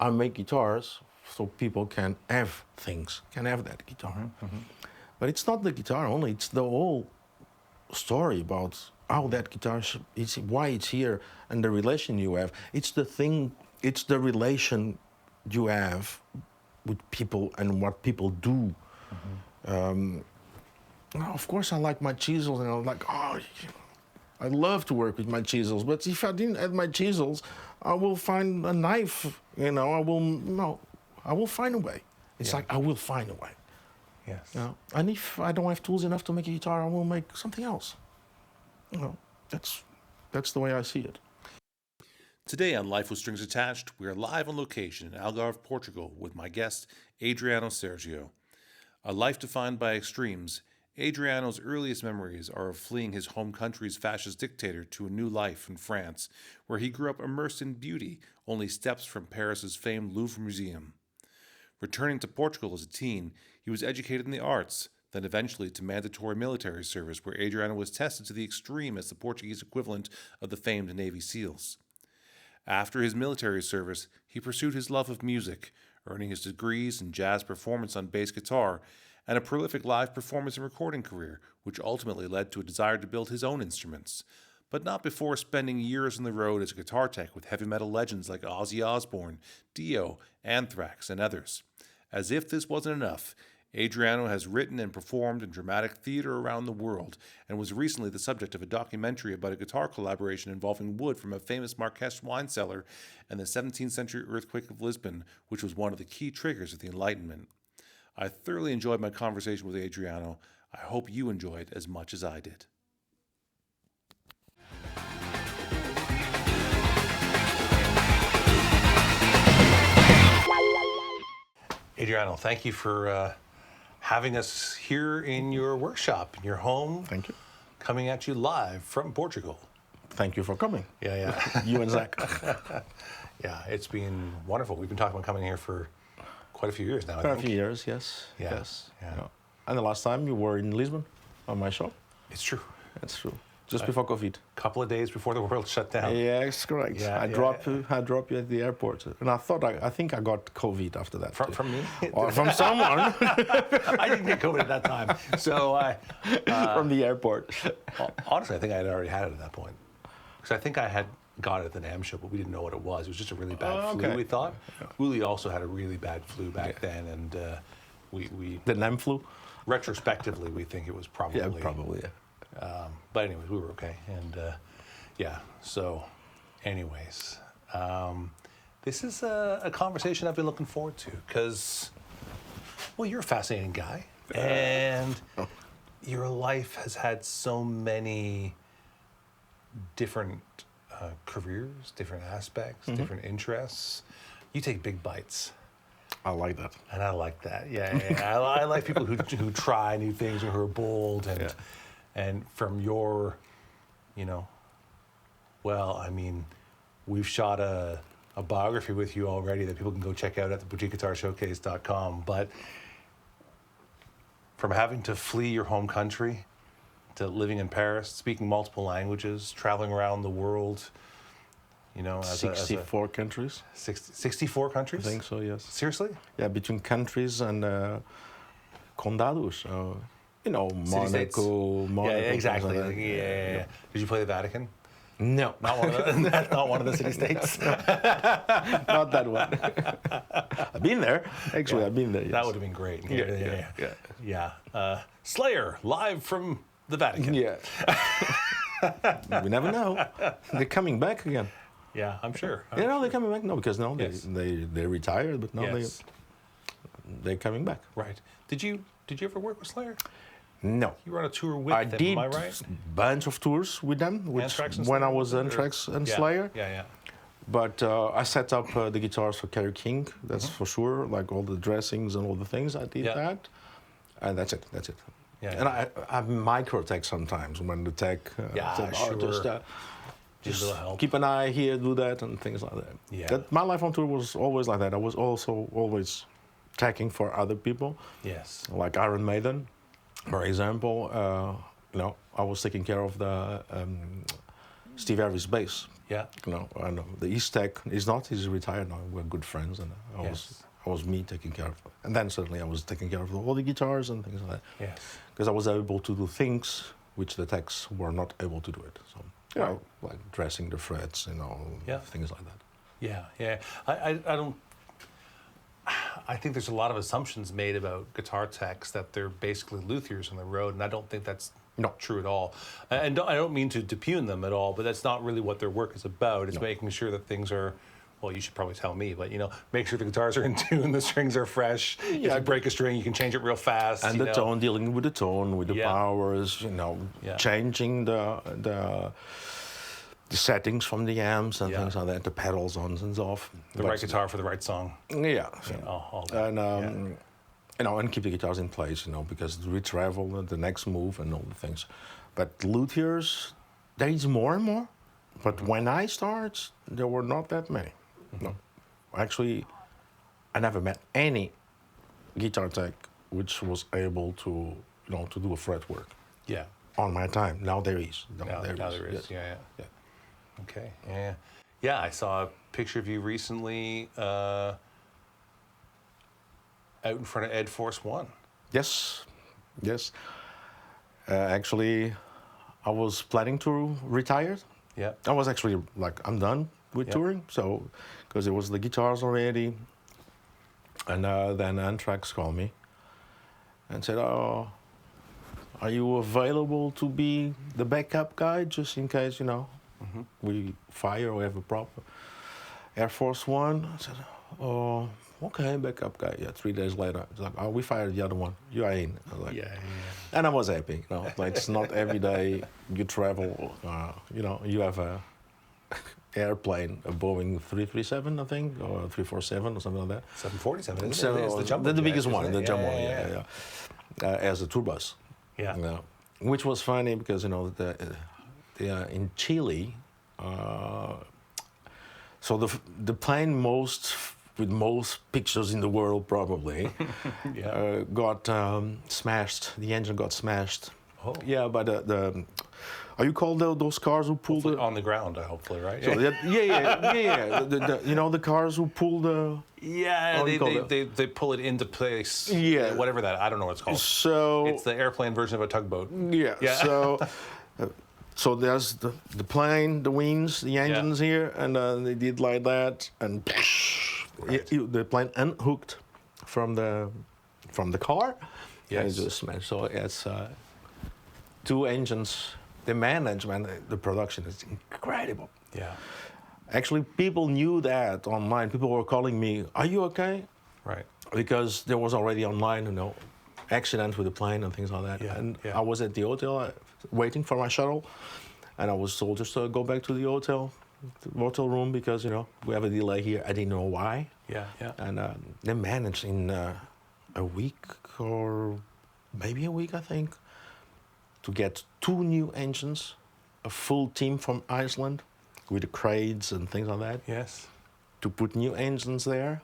I make guitars so people can have things, can have that guitar. But it's not the guitar only, it's the whole story about how that guitar is, why it's here, and the relation you have. It's the thing, it's the relation you have with people and what people do. Of course, I like my chisels, and I'm like, I love to work with my chisels. But if I didn't have my chisels, I will find a knife. I will find a way. It's like I will find a way. Yes. And if I don't have tools enough to make a guitar, I will make something else. That's the way I see it. Today on Life with Strings Attached, we are live on location in Algarve, Portugal, with my guest, Adriano Sérgio. A life defined by extremes, Adriano's earliest memories are of fleeing his home country's fascist dictator to a new life in France, where he grew up immersed in beauty, only steps from Paris's famed Louvre Museum. Returning to Portugal as a teen, he was educated in the arts, then eventually to mandatory military service, where Adriano was tested to the extreme as the Portuguese equivalent of the famed Navy SEALs. After his military service, he pursued his love of music, earning his degrees in jazz performance on bass guitar and a prolific live performance and recording career, which ultimately led to a desire to build his own instruments, but not before spending years on the road as a guitar tech with heavy metal legends like Ozzy Osbourne, Dio, Anthrax, and others. As if this wasn't enough, Adriano has written and performed in dramatic theater around the world and was recently the subject of a documentary about a guitar collaboration involving wood from a famous Marques wine cellar and the 17th century earthquake of Lisbon, which was one of the key triggers of the Enlightenment. I thoroughly enjoyed my conversation with Adriano. I hope you enjoyed as much as I did. Adriano, thank you for having us here in your workshop, in your home. Thank you. Coming at you live from Portugal. Thank you for coming. Yeah. You and Zach. Yeah, it's been wonderful. We've been talking about coming here for quite a few years now, I think. A few years, yes. Yeah. Yes. Yeah. And the last time you were in Lisbon on my shop. It's true. That's true. Just before COVID. A couple of days before the world shut down. Yeah, it's correct. Yeah, I dropped you at the airport, and I think I got COVID after that. From me? Or from someone. I didn't get COVID at that time. So from the airport. Honestly, I think I had already had it at that point. Because I think I had got it at the NAMM show, but we didn't know what it was. It was just a really bad flu, we thought. Yeah. Uli also had a really bad flu back then, and we the NAMM flu? Retrospectively, we think it was probably. Yeah, probably, yeah. But anyways, we were okay. And so anyways, this is a conversation I've been looking forward to because, well, you're a fascinating guy. And your life has had so many different careers, different aspects, different interests. You take big bites. I like that. And I like that. Yeah. I like people who try new things and who are bold and from your, we've shot a biography with you already that people can go check out at theboutiqueguitarshowcase.com. But from having to flee your home country to living in Paris, speaking multiple languages, traveling around the world, as 64 countries. 64 countries? I think so, yes. Seriously? Yeah, between countries and condados. Monaco. Yeah, exactly. Yeah. Did you play the Vatican? No. Not one of the, that's not one of the city-states? Not that one. I've been there. Actually, I've been there, yes. That would have been great. Yeah. Slayer, live from the Vatican. Yeah. We never know. They're coming back again. Yeah, I'm sure. They're coming back. No, because they retired, but now they're coming back. Right. Did you ever work with Slayer? No. You were on a tour with them, am I right? I did a bunch of tours with them when I was Anthrax and Slayer. Yeah. But I set up the guitars for Kerry King, that's for sure. Like all the dressings and all the things, I did that. And that's it. Yeah, and I micro-tech sometimes when the tech just keep an eye here, do that, and things like that. Yeah. My life on tour was always like that. I was also always teching for other people. Yes. Like Iron Maiden, for example. I was taking care of Steve Harvey's bass. Yeah. I know the East Tech is not. He's retired now. We're good friends, and Yes. I was me taking care of it. And then suddenly I was taking care of all the guitars and things like that. Yes. Because I was able to do things which the techs were not able to do it. So, like dressing the frets, things like that. Yeah, yeah. I don't. I think there's a lot of assumptions made about guitar techs that they're basically luthiers on the road, and I don't think that's not true at all. And I don't mean to depugn them at all, but that's not really what their work is about. It's making sure that things are. Well, you should probably tell me, but make sure the guitars are in tune, the strings are fresh. If you break a string, you can change it real fast. And the tone, dealing with the tone, with the powers, changing the settings from the amps and things like that, the pedals on and off. The right guitar for the right song. Yeah. All that. And and keep the guitars in place, because we travel, the next move and all the things. But luthiers, there is more and more. But when I started, there were not that many. No, actually, I never met any guitar tech which was able to, to do a fret work. Yeah. On my time, now there is. Now there is. Yes. Yeah. Okay. Yeah. Yeah. I saw a picture of you recently out in front of Ed Force One. Yes. Actually, I was planning to retire. Yeah. I was actually I'm done with touring, so because it was the guitars already, and then Anthrax called me and said, "Oh, are you available to be the backup guy just in case we fire or have a problem?" Air Force One. I said, "Oh, okay, backup guy." Yeah. 3 days later, it's like, "Oh, we fired the other one. You are in." I was like, Yeah. and I was happy. It's not every day you travel. You have a airplane, a Boeing 337, I think, or 347 or something like that. 747, isn't it? So It's the jumbo the jet, biggest isn't one, it? the jumbo one, yeah. As a tour bus. Yeah. Which was funny because in Chile, so the plane with most pictures in the world probably got smashed. The engine got smashed. Oh. Yeah, by the are you called those cars who pull the on the ground, hopefully, right? So the cars who pull the they pull it into place. Yeah. Whatever that, I don't know what it's called. So it's the airplane version of a tugboat. Yeah. So there's the plane, the wings, the engines here, and they did like that, and the plane unhooked from the car. Yes. And it just smashed. So it's 2 engines. The management, the production is incredible. Yeah. Actually, people knew that online. People were calling me, "Are you okay?" Right. Because there was already online, accident with the plane and things like that. Yeah, And yeah. I was at the hotel waiting for my shuttle, and I was told just to go back to the hotel room because we have a delay here. I didn't know why. Yeah. And they managed in a week or maybe a week, I think, to get 2 new engines, a full team from Iceland with the crates and things like that. Yes. To put new engines there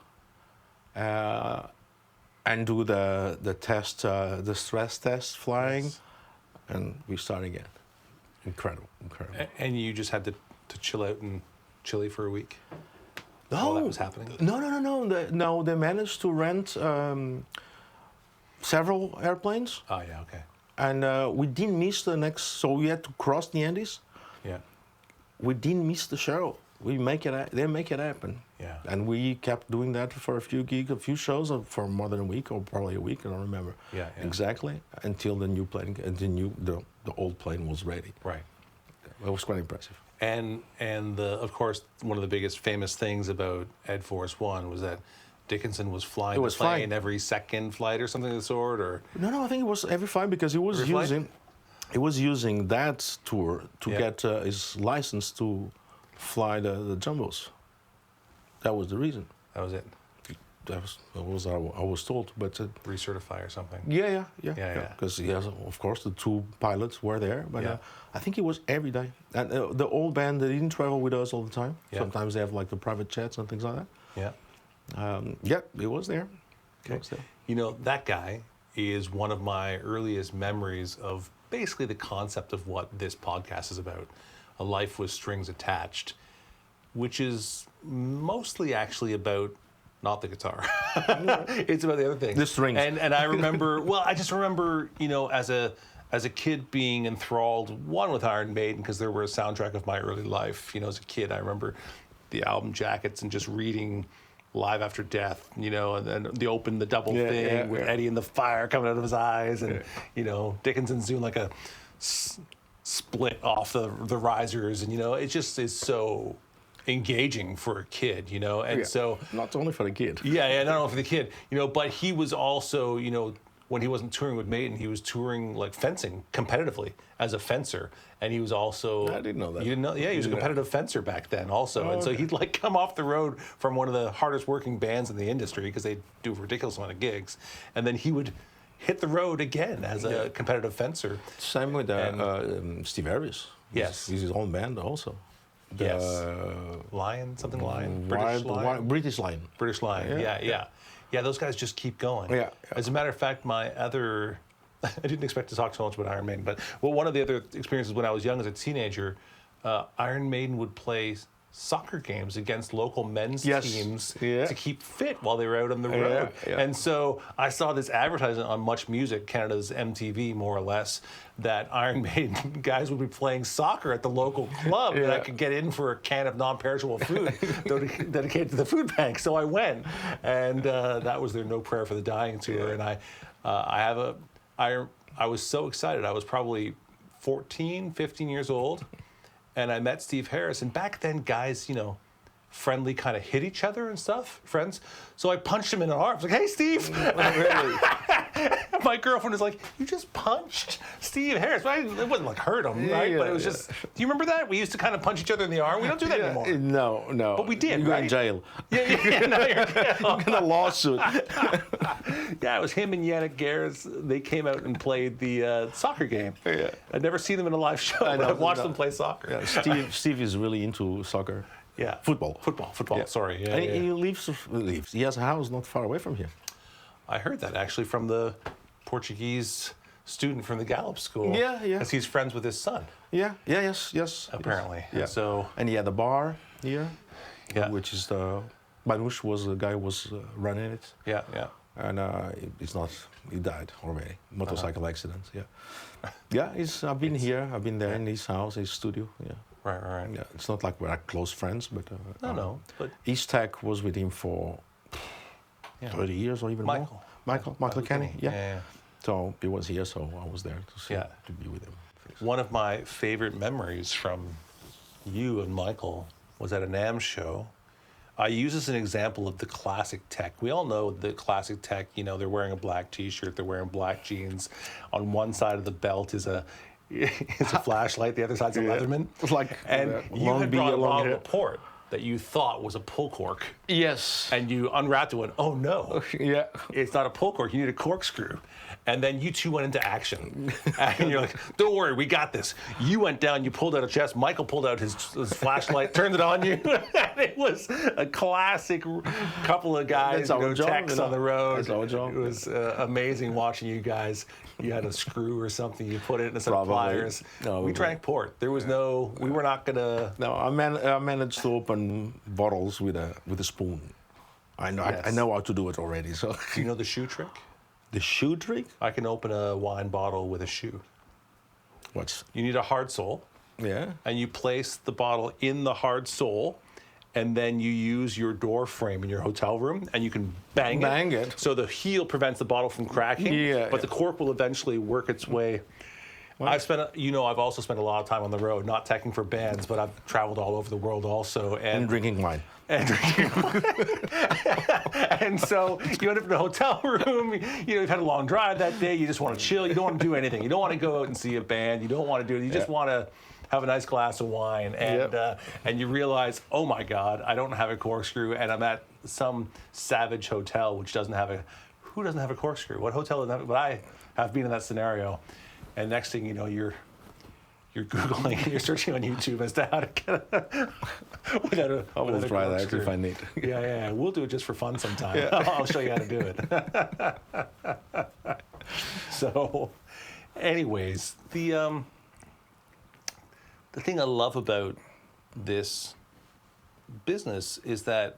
and do the test, the stress test flying, and we start again. Incredible. And you just had to chill out in Chile for a week while that was happening? No, they managed to rent several airplanes. Oh, yeah, okay. And we didn't miss the next, so we had to cross the Andes. Yeah. We didn't miss the show. They make it happen. Yeah. And we kept doing that for a few shows for more than a week, or probably a week, I don't remember exactly, until the new plane, the old plane was ready. Right. It was quite impressive. And of course, one of the biggest famous things about Ed Force One was that Dickinson was flying the plane every second flight or something of the sort, or No, I think it was every flight because he was using that tour to get his license to fly the jumbos. That was the reason. That was it. That was I was told, but recertify or something. Yeah. Because of course the 2 pilots were there, but I think it was every day. And the old band, they didn't travel with us all the time. Yeah. Sometimes they have like the private jets and things like that. Yeah. It was there. Okay. That guy is one of my earliest memories of basically the concept of what this podcast is about. A Life with Strings Attached, which is mostly actually about not the guitar. It's about the other things. The strings. And I remember, well, I just remember, as a kid being enthralled, one, with Iron Maiden, because they were a soundtrack of my early life. As a kid, I remember the album jackets and just reading Live After Death, and then the double thing with Eddie and the fire coming out of his eyes, and, Dickinson's doing like a split off the risers, and, it just is so engaging for a kid, and so... Not only for the kid. Yeah, not only for the kid, but he was also, when he wasn't touring with Maiden, he was touring like fencing competitively as a fencer, and he was also... I didn't know that. You didn't know? Yeah, he was a competitive fencer back then also, and so he'd like come off the road from one of the hardest working bands in the industry because they do a ridiculous amount of gigs, and then he would hit the road again as a competitive fencer. Same with Steve Harris. Yes. He's his own band also. Lion, something Lion? British Lion. British Lion, yeah, those guys just keep going. Yeah. As a matter of fact, I didn't expect to talk so much about Iron Maiden, but one of the other experiences when I was young as a teenager, Iron Maiden would play soccer games against local men's teams to keep fit while they were out on the road. And so I saw this advertisement on Much Music, Canada's MTV more or less, that Iron Maiden guys would be playing soccer at the local club, and I could get in for a can of non-perishable food dedicated to the food bank. So I went, and that was their No Prayer for the Dying tour. And I was so excited. I was probably 14, 15 years old. And I met Steve Harris, and back then, guys, friendly kind of hit each other and stuff, friends. So I punched him in the arm. I was like, "Hey, Steve!" Really? My girlfriend was like, "You just punched Steve Harris." But it wasn't like hurt him, right? But it was just. Do you remember that? We used to kind of punch each other in the arm. We don't do that anymore. No. But we did. You go in jail. Yeah. Now you're in jail. You're in a lawsuit. Yeah, it was him and Yannick Gers. They came out and played the soccer game. Yeah. I'd never seen them in a live show, but I've watched them play soccer. Yeah, Steve is really into soccer. Yeah. Football. Yeah. Sorry. Yeah, He lives. He has a house not far away from here. I heard that actually from the Portuguese student from the Gallup School. Yeah. Because he's friends with his son. Yes. Apparently. Yeah. So. And he had a bar here. Yeah. Which is Banush was the guy who was running it. Yeah. And it's not. He died already. Motorcycle accident. Yeah. Yeah. I've been here. I've been there in his house, his studio. Yeah. Right. Yeah, it's not like we're close friends, but No. But East Tech was with him for 30 years or even more. Michael Kenny. Yeah. So he was here, so I was there to be with him. One of my favorite memories from you and Michael was at a NAMM show. I use this as an example of the classic tech. We all know the classic tech. They're wearing a black T-shirt, they're wearing black jeans. On one side of the belt is a flashlight, the other side's a Leatherman. And you had brought a bottle of port that you thought was a pull cork. Yes. And you unwrapped it and went, "Oh no, it's not a pull cork, you need a corkscrew." And then you two went into action. And you're like, "Don't worry, we got this." You went down, you pulled out a chest, Michael pulled out his flashlight, turned it on you. And it was a classic couple of guys, techs on the road. That's our job. It was amazing watching you guys. You had a screw or something, you put it in a set of pliers. No, we drank port. There was we were not gonna... No, I managed to open bottles with a spoon. I know I know how to do it already. So. Do you know the shoe trick? The shoe trick? I can open a wine bottle with a shoe. You need a hard sole. Yeah. And you place the bottle in the hard sole, and then you use your door frame in your hotel room, and you can bang it. So the heel prevents the bottle from cracking, but the cork will eventually work its way. I've also spent a lot of time on the road, not teching for bands, but I've traveled all over the world also. And drinking wine. And so you end up in a hotel room, you've had a long drive that day, you just want to chill, you don't want to do anything. You don't want to go out and see a band, you don't want to do it, you just want to have a nice glass of wine, and you realize, oh my God, I don't have a corkscrew, and I'm at some savage hotel which doesn't have who doesn't have a corkscrew? What hotel doesn't have it? But I have been in that scenario, and next thing you know, you're Googling, you're searching on YouTube as to how to get without a I will try that if I need. Yeah. We'll do it just for fun sometime. Yeah. I'll show you how to do it. So, anyways, the thing I love about this business is that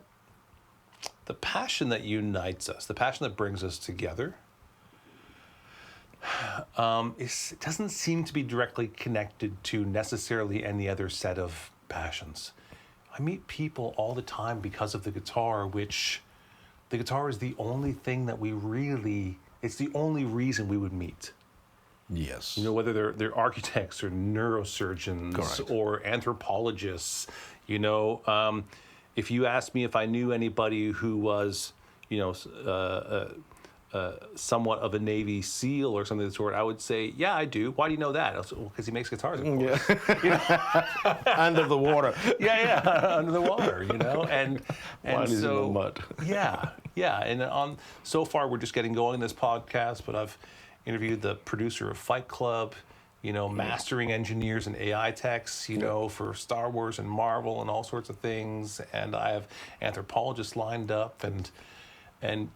the passion that unites us, the passion that brings us together, it doesn't seem to be directly connected to necessarily any other set of passions. I meet people all the time because of the guitar, which the guitar is the only thing that we really, it's the only reason we would meet. Yes. You know, whether they're architects or neurosurgeons Correct. or anthropologists, you know, if you asked me if I knew anybody who was, you know, somewhat of a Navy SEAL or something of the sort, I would say, yeah, I do. Why do you know that? I said, well, because he makes guitars, of course. Yeah. Under the water. Yeah, under the water, you know, and While he's so in the mud. yeah, and so far we're just getting going in this podcast, but I've interviewed the producer of Fight Club, you know, mastering engineers and AI techs, you know, for Star Wars and Marvel and all sorts of things, and I have anthropologists lined up, and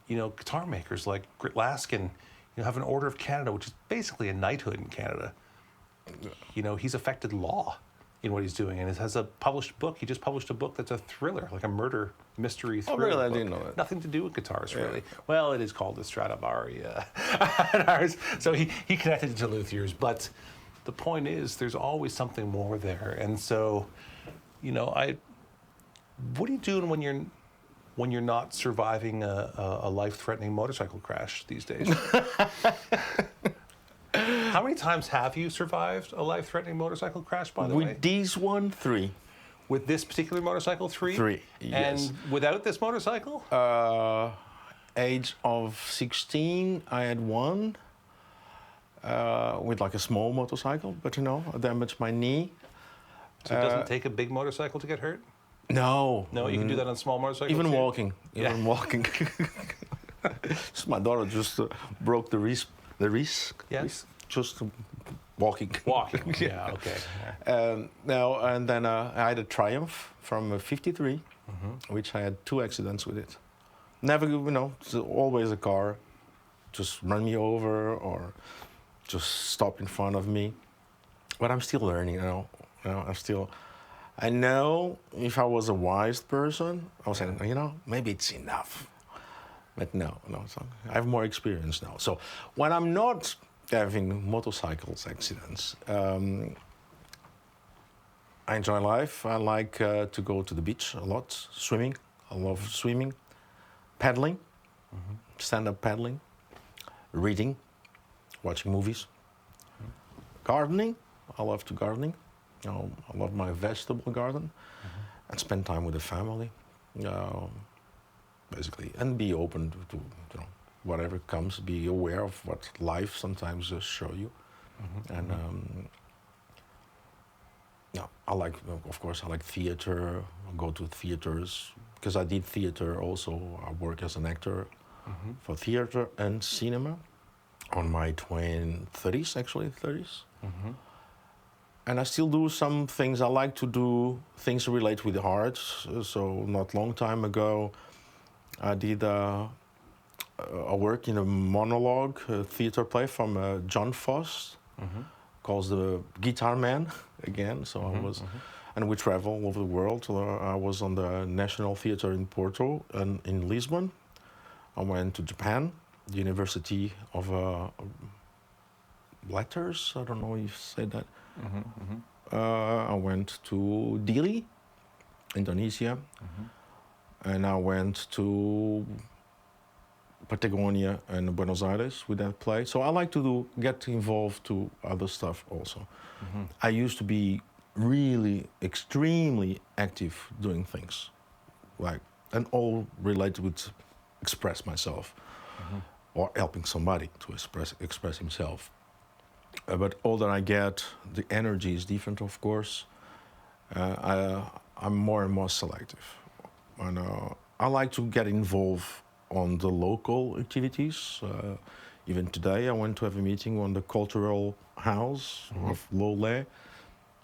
you know, guitar makers like Grit Laskin, you know, have an Order of Canada, which is basically a knighthood in Canada. You know, he's affected law in what he's doing, and it has a published book. He just published a book that's a thriller, like a murder mystery thriller. Oh, really? I book. didn't know that. Nothing to do with guitars, really. Well, it is called the Stradivari. So he connected it to luthiers, but the point is, there's always something more there. And so, you know, what are you doing when you're not surviving a life-threatening motorcycle crash these days? How many times have you survived a life-threatening motorcycle crash, by the way? With these 3. With this particular motorcycle, 3? 3, yes. And without this motorcycle? Age of 16, I had one with like a small motorcycle, but you know, I damaged my knee. So it doesn't take a big motorcycle to get hurt? No. No, you can do that on small motorcycles Even too? walking. Even walking. So my daughter just broke the wrist. Yes. Just walking. Walking, yeah, okay. Now and then I had a Triumph from '53, which I had 2 accidents with it. Never, you know, it's always a car, just run me over or just stop in front of me. But I'm still learning, you know. I know if I was a wise person, I was saying, you know, maybe it's enough. But no. So I have more experience now. So when I'm not having motorcycles accidents, I enjoy life. I like to go to the beach a lot, swimming. I love swimming, paddling, stand-up paddling, reading, watching movies, gardening. I love to gardening. You know, I love my vegetable garden, and spend time with the family, basically, and be open to you know, whatever comes. Be aware of what life sometimes show you, and no, I like, of course, I like theater. I go to theaters because I did theater also. I work as an actor for theater and cinema on my 30s, actually 30s. And I still do some things. I like to do things related with the arts. So not long time ago, I did a work in a monologue, a theater play from John Foss, called The Guitar Man, again. So I was, and we travel all over the world. I was on the National Theater in Porto and in Lisbon. I went to Japan, the University of Letters. I don't know if you say that. I went to Dili, Indonesia, and I went to Patagonia and Buenos Aires with that play. So I like to get involved to other stuff also. I used to be really extremely active doing things, like, and all related with express myself or helping somebody to express himself. But all that I get, the energy is different, of course. I'm more and more selective. And I like to get involved on the local activities. Even today, I went to have a meeting on the Cultural House of Lolé,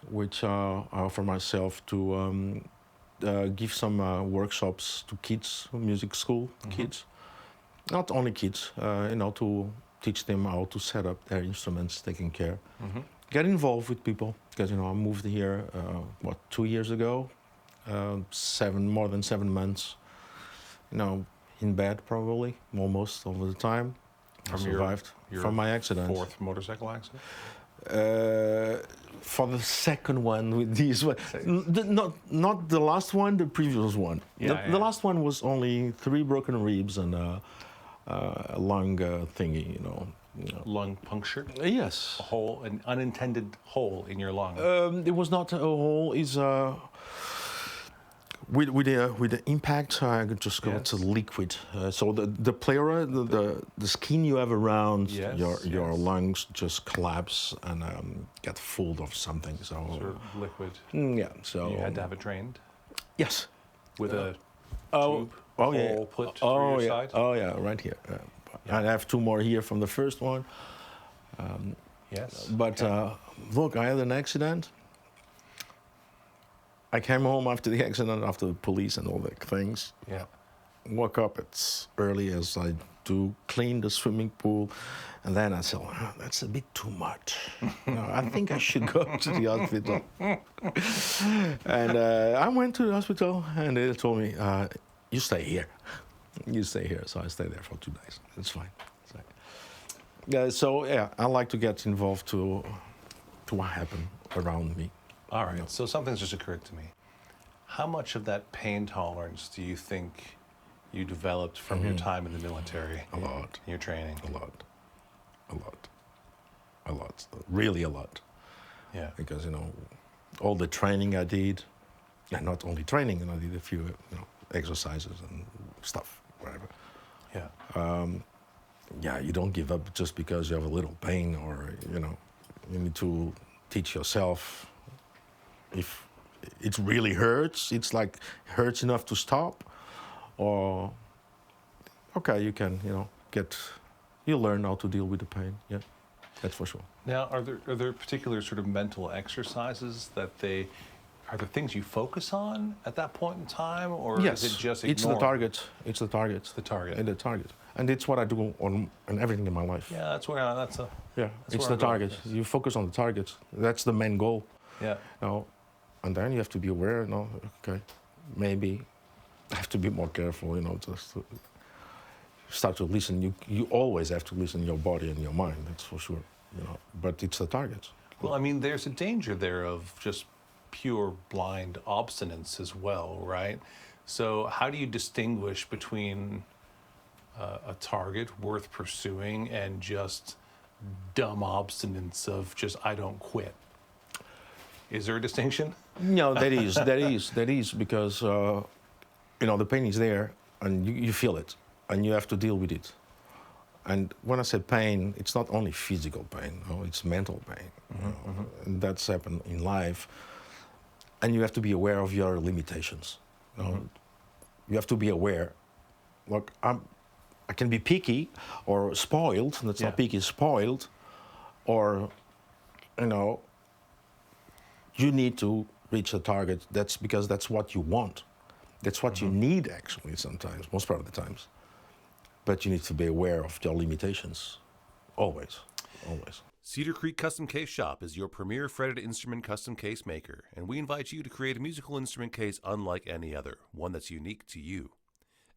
which I offer myself to give some workshops to kids, music school kids. Not only kids, you know, to teach them how to set up their instruments, taking care. get involved with people because I moved here 2 years ago, more than 7 months, in bed probably almost all the time. I survived from my accident. Fourth motorcycle accident? For the second one with these, not the last one, the previous one. The last one was only 3 broken ribs and a lung thingy, Lung puncture? Yes. A hole, an unintended hole in your lung. It was not a hole. It's with the impact, I just got a liquid. So the pleura, the skin you have around your lungs just collapse and get full of something. So sort of liquid. Yeah. So you had to have it drained. Yes. With a tube hole put through your side. Oh yeah, right here. I have 2 more here from the first one. Yes. But look, I had an accident. I came home after the accident, after the police and all the things. Yeah. Woke up as early as I do, clean the swimming pool, and then I said, that's a bit too much. I think I should go to the hospital. And I went to the hospital, and they told me, you stay here. You stay here. So I stayed there for 2 days. It's fine. So I like to get involved to what happened around me. All right, so something's just occurred to me. How much of that pain tolerance do you think you developed from your time in the military? A lot. Your training? A lot. Really a lot. Yeah. Because, all the training I did, and not only training, I did a few, exercises and stuff, whatever. Yeah. You don't give up just because you have a little pain or, you need to teach yourself. If it really hurts, it's like hurts enough to stop, or you can, you learn how to deal with the pain. Yeah, that's for sure. Now, are there particular sort of mental exercises are there things you focus on at that point in time, or yes, is it just it's the target. It's the target. It's the target. And the target, and it's what I do on everything in my life. Yeah, It's the target. You focus on the target. That's the main goal. Yeah. And then you have to be aware, maybe I have to be more careful, just to start to listen. You always have to listen to your body and your mind, that's for sure, but it's the target. Well, there's a danger there of just pure blind obstinance as well, right? So how do you distinguish between a target worth pursuing and just dumb obstinance of just, I don't quit? Is there a distinction? No, there is, because the pain is there, and you feel it, and you have to deal with it. And when I say pain, it's not only physical pain, it's mental pain. And that's happened in life, and you have to be aware of your limitations. You have to be aware. Look, I can be picky or spoiled. That's not picky, spoiled, or you need to reach the target. That's because that's what you want. That's what you need, actually, sometimes, most part of the times. But you need to be aware of your limitations, always. Cedar Creek Custom Case Shop is your premier fretted instrument custom case maker, and we invite you to create a musical instrument case unlike any other, one that's unique to you.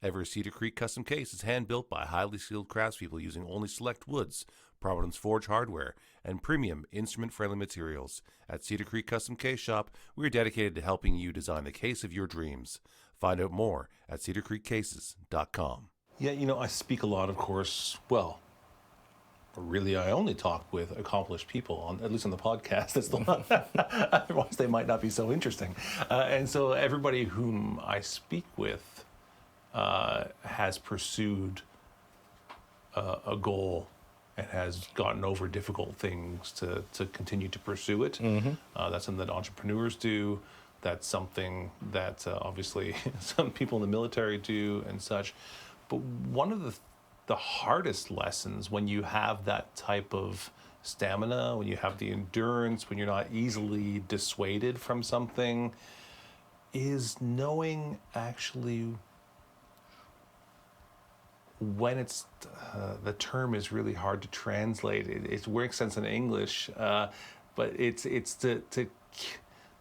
Every Cedar Creek custom case is hand-built by highly skilled craftspeople using only select woods, Providence Forge hardware, and premium instrument-friendly materials. At Cedar Creek Custom Case Shop, we are dedicated to helping you design the case of your dreams. Find out more at cedarcreekcases.com. Yeah, I speak a lot, of course. Well, really, I only talk with accomplished people, at least on the podcast. That's the one. Otherwise, they might not be so interesting. And so everybody whom I speak with has pursued a goal and has gotten over difficult things to continue to pursue it. That's something that entrepreneurs do. That's something that obviously some people in the military do and such. But one of the hardest lessons when you have that type of stamina, when you have the endurance, when you're not easily dissuaded from something, is knowing actually when it's the term is really hard to translate. It makes sense in English. but it's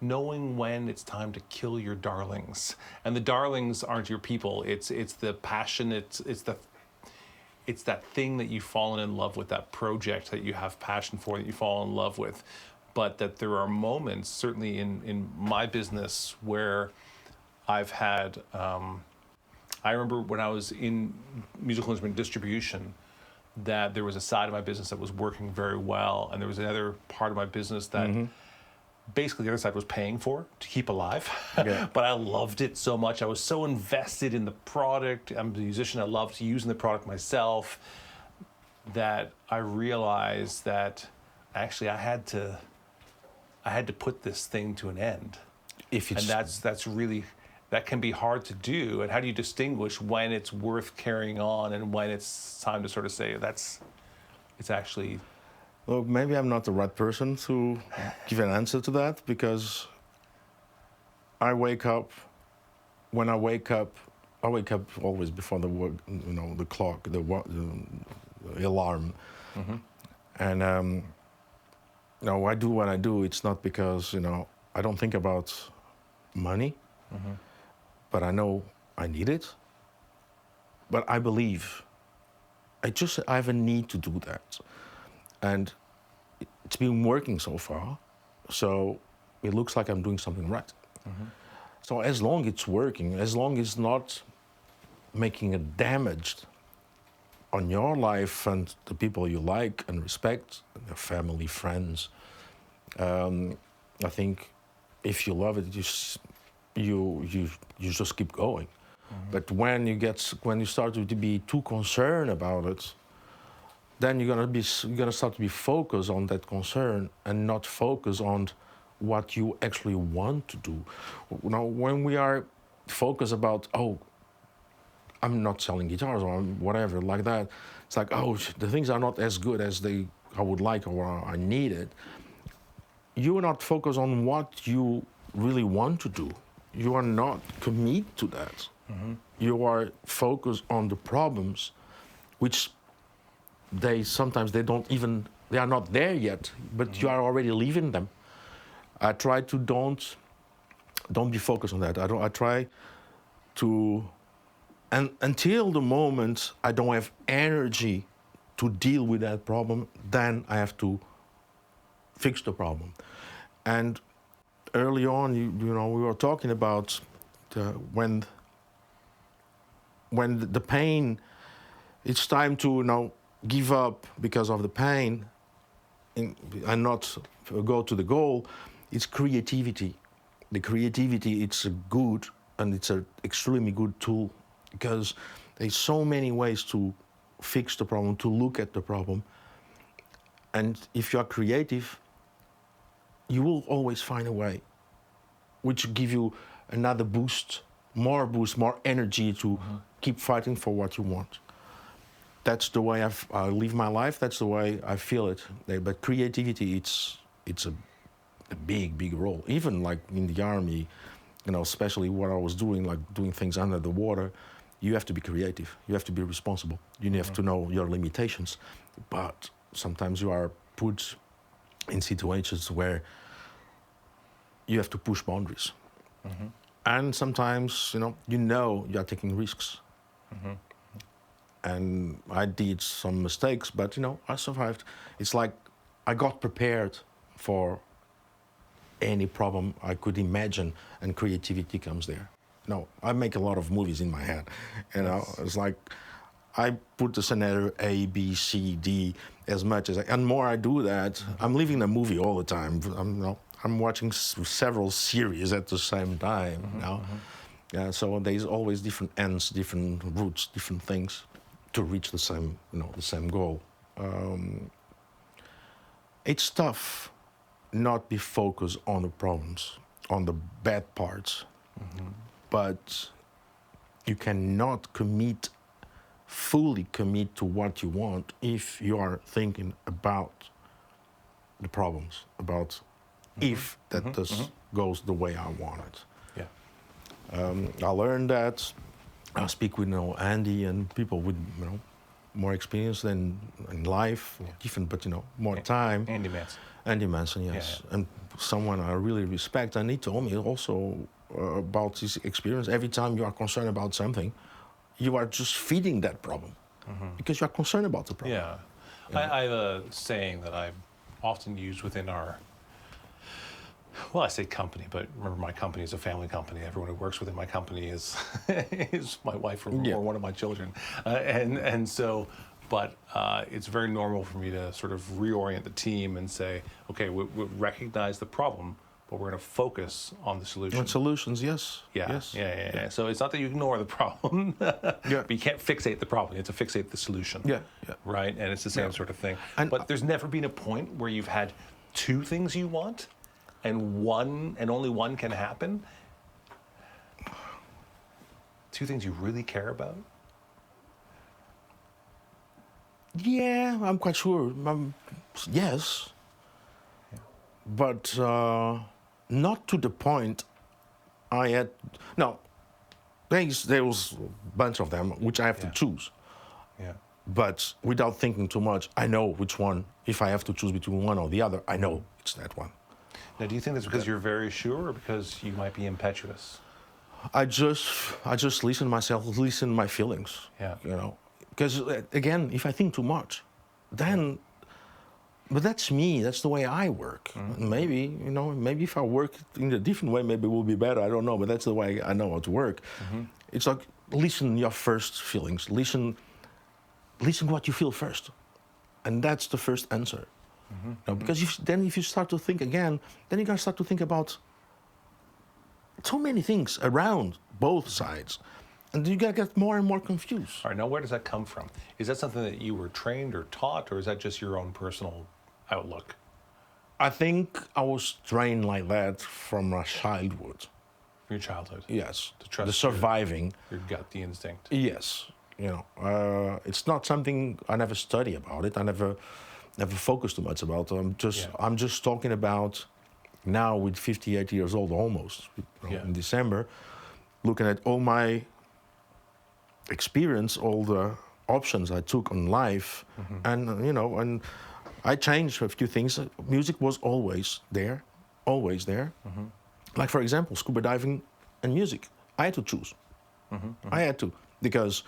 knowing when it's time to kill your darlings, and the darlings aren't your people. It's the passion. It's that thing that you've fallen in love with, that project that you have passion for, that you fall in love with. But that there are moments, certainly in my business, where I've had. I remember when I was in musical instrument distribution, that there was a side of my business that was working very well, and there was another part of my business that basically the other side was paying for to keep alive. Yeah. But I loved it so much. I was so invested in the product. I'm a musician. I loved using the product myself, that I realized that actually I had to put this thing to an end. And that's really, that can be hard to do. And how do you distinguish when it's worth carrying on and when it's time to sort of say it's actually... Well, maybe I'm not the right person to give an answer to that, because when I wake up always before the work, the clock, the alarm. And I do what I do. It's not because, I don't think about money, but I know I need it. But I believe, I have a need to do that. And it's been working so far, so it looks like I'm doing something right. So as long it's working, as long it's not making a damage on your life and the people you like and respect, your family, friends, I think if you love it, you just keep going. But when you start to be too concerned about it, then you're gonna start to be focused on that concern and not focus on what you actually want to do. When we are focused about, I'm not selling guitars or whatever like that, it's like, the things are not as good as I would like or I need it. You are not focused on what you really want to do. You are not committed to that. You are focused on the problems, which they are not there yet, but you are already leaving them. I try to don't be focused on that. I try to, and until the moment I don't have energy to deal with that problem, then I have to fix the problem. And early on, we were talking about when the pain, it's time to give up because of the pain and not go to the goal. It's creativity. The creativity, it's a good and it's an extremely good tool, because there's so many ways to fix the problem, to look at the problem. And if you are creative, you will always find a way which give you another boost, more energy to keep fighting for what you want. That's the way I live my life. That's the way I feel it. But creativity, it's a big role. Even like in the army, especially what I was doing, like doing things under the water, you have to be creative. You have to be responsible. You have to know your limitations. But sometimes you are put in situations where you have to push boundaries. And sometimes, you are taking risks. And I did some mistakes, but, I survived. It's like I got prepared for any problem I could imagine, and creativity comes there. I make a lot of movies in my head. It's like I put the scenario A, B, C, D as much as and more I do that, I'm living a movie all the time. I'm watching several series at the same time. Yeah, so there's always different ends, different routes, different things to reach the same goal. It's tough not be focused on the problems, on the bad parts, but you cannot fully commit to what you want if you are thinking about the problems, about if that goes the way I want it. I learned that. I speak with Andy and people with more experience than in life, different, but more time. Andy Manson. Andy Manson, yes, and someone I really respect. And he told me also about his experience. Every time you are concerned about something, you are just feeding that problem because you are concerned about the problem. Yeah. I have a saying that I often use within our, well, I say company, but remember my company is a family company. Everyone who works within my company is is my wife or one of my children. But it's very normal for me to sort of reorient the team and say, okay, we recognize the problem, but we're going to focus on the solution. And solutions, yes. Yeah. So it's not that you ignore the problem, but you can't fixate the problem. You have to fixate the solution. Yeah. Right? And it's the same sort of thing. But there's never been a point where you've had two things you want and only one can happen? Two things you really care about? Yeah, I'm quite sure. Yes. Yeah. But not to the point I had. No, there was a bunch of them which I have to choose. Yeah. But without thinking too much, I know which one. If I have to choose between one or the other, I know it's that one. Now, do you think that's because you're very sure, or because you might be impetuous? I just listen to my feelings. Yeah. Because again, if I think too much, then. But that's me. That's the way I work. Maybe if I work in a different way, maybe it will be better. I don't know. But that's the way I know how to work. It's like listen your first feelings. Listen what you feel first, and that's the first answer. Because if you start to think again, then you're gonna start to think about so many things around both sides, and you gotta get more and more confused. All right, now where does that come from? Is that something that you were trained or taught, or is that just your own personal outlook? I think I was trained like that from my childhood. From your childhood? Yes. To trust the surviving. Your gut, the instinct. Yes. It's not something I never study about it. I never focused too much about it. I'm just talking about now with 58 years old almost, in December, looking at all my experience, all the options I took on life, and I changed a few things. Music was always there. Like for example, scuba diving and music. I had to choose. I had to, because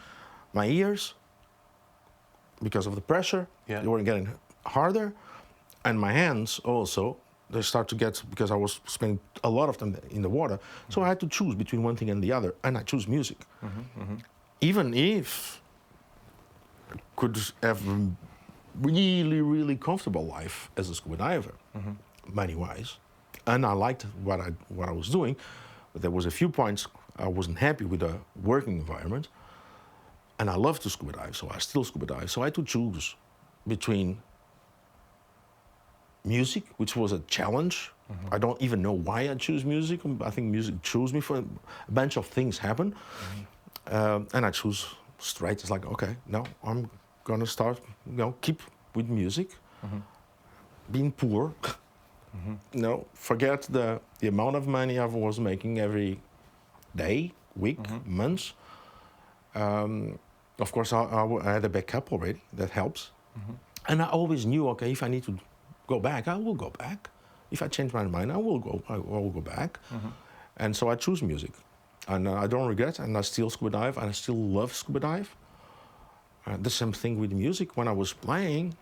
my ears, because of the pressure, they were getting harder, and my hands also, they start to get, because I was spending a lot of time in the water, so I had to choose between one thing and the other, and I choose music. Even if I could have a really, really comfortable life as a scuba diver, money-wise, and I liked what I was doing, but there was a few points I wasn't happy with the working environment, and I love to scuba dive, so I still scuba dive. So I had to choose between music, which was a challenge. I don't even know why I choose music. I think music chose me for a bunch of things happen. And I choose straight. It's like, okay, no, I'm gonna start, keep with music. Being poor. Forget the amount of money I was making every day, week, months. Of course, I had a backup already. That helps. And I always knew, okay, if I need to go back, I will go back. If I change my mind, I will go back. And so I choose music. And I don't regret, and I still scuba dive, and I still love scuba dive. The same thing with music. When I was playing,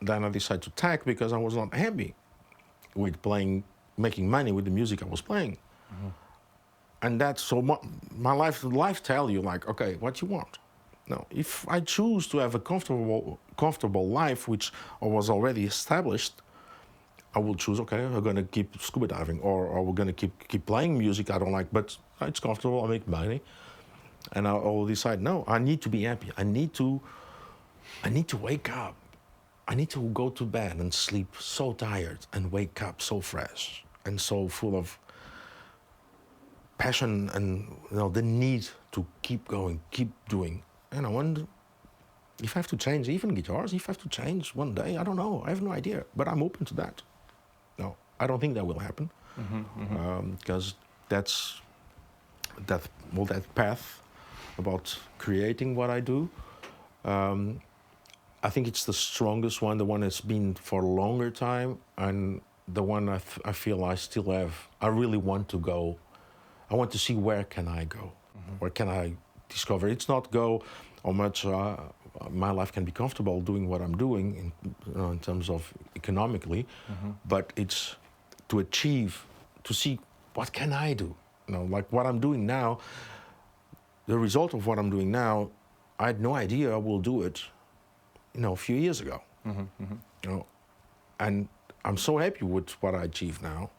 then I decided to tag because I was not happy with making money with the music I was playing. And that's so my life tell you, like, okay, what you want. Now, if I choose to have a comfortable life, which was already established, I will choose, okay, I'm gonna keep scuba diving, or we're gonna keep playing music I don't like, but it's comfortable, I make money. And I will decide, no, I need to be happy. I need to wake up. I need to go to bed and sleep so tired and wake up so fresh and so full of passion and the need to keep going, keep doing. And I wonder if I have to change even guitars, if I have to change one day, I don't know. I have no idea, but I'm open to that. No, I don't think that will happen, because that path about creating what I do, I think it's the strongest one, the one that's been for a longer time, and the one I feel I still have. I really want to go. I want to see where can I go, where can I discover. It's not go how much my life can be comfortable doing what I'm doing in terms of economically, but it's to achieve, to see what can I do. Like what I'm doing now. The result of what I'm doing now, I had no idea I will do it. A few years ago. And I'm so happy with what I achieve now,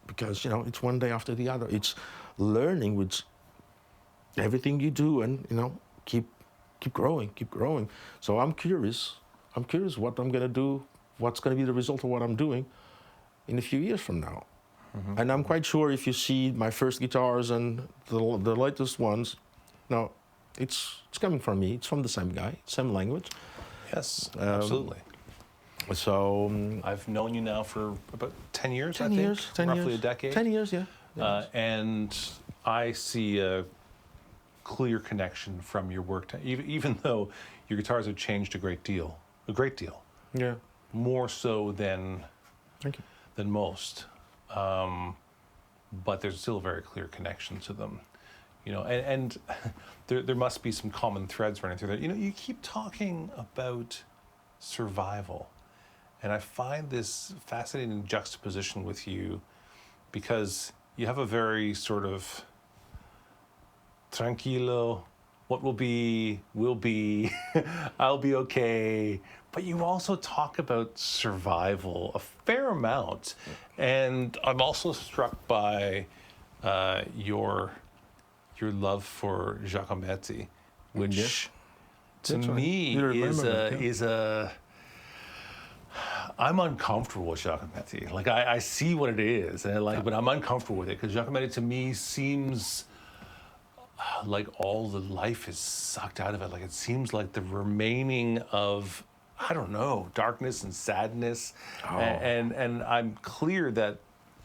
because it's one day after the other. It's learning with everything you do, and keep growing. So I'm curious what I'm gonna do, what's gonna be the result of what I'm doing in a few years from now. And I'm quite sure if you see my first guitars and the latest ones, it's coming from me. It's from the same guy, same language. Yes, absolutely. So I've known you now for about 10 years, 10 I think. years, 10 roughly years. a decade. 10 years, yeah. And I see a clear connection from your work, even though your guitars have changed a great deal. Yeah. More so than Thank you. than most. But there's still a very clear connection to them. And there must be some common threads running through there. You keep talking about survival, and I find this fascinating juxtaposition with you, because you have a very sort of tranquilo, what will be, I'll be okay. But you also talk about survival a fair amount. And I'm also struck by your love for Giacometti, which to me is a I'm uncomfortable with Giacometti. Like I see what it is, and but I'm uncomfortable with it, because Giacometti to me seems like all the life is sucked out of it. Like it seems like the remaining of, I don't know, darkness and sadness. And I'm clear that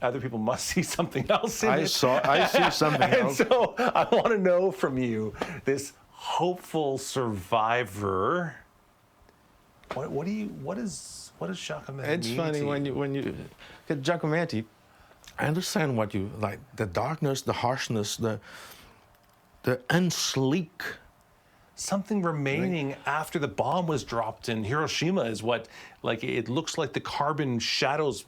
other people must see something else in it. I see something else. And so I want to know from you, this hopeful survivor, what does Giacometti mean? It's funny when you get Giacometti. I understand what you like, the darkness, the harshness, the unsleek. Something remaining after the bomb was dropped in Hiroshima is what, like, it looks like the carbon shadows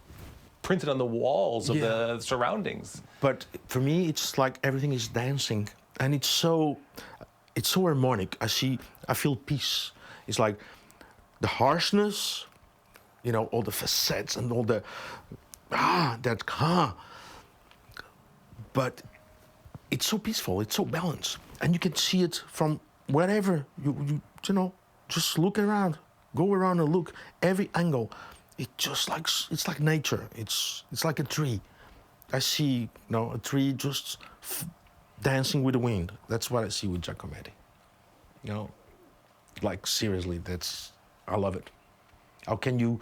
printed on the walls of the surroundings. But for me, it's like everything is dancing, and it's so harmonic. I feel peace. It's like the harshness, all the facets and all the but it's so peaceful, it's so balanced, and you can see it from wherever you just look around, go around and look every angle. It's like nature. It's like a tree. I see a tree just dancing with the wind. That's what I see with Giacometti. Like seriously, I love it. How can you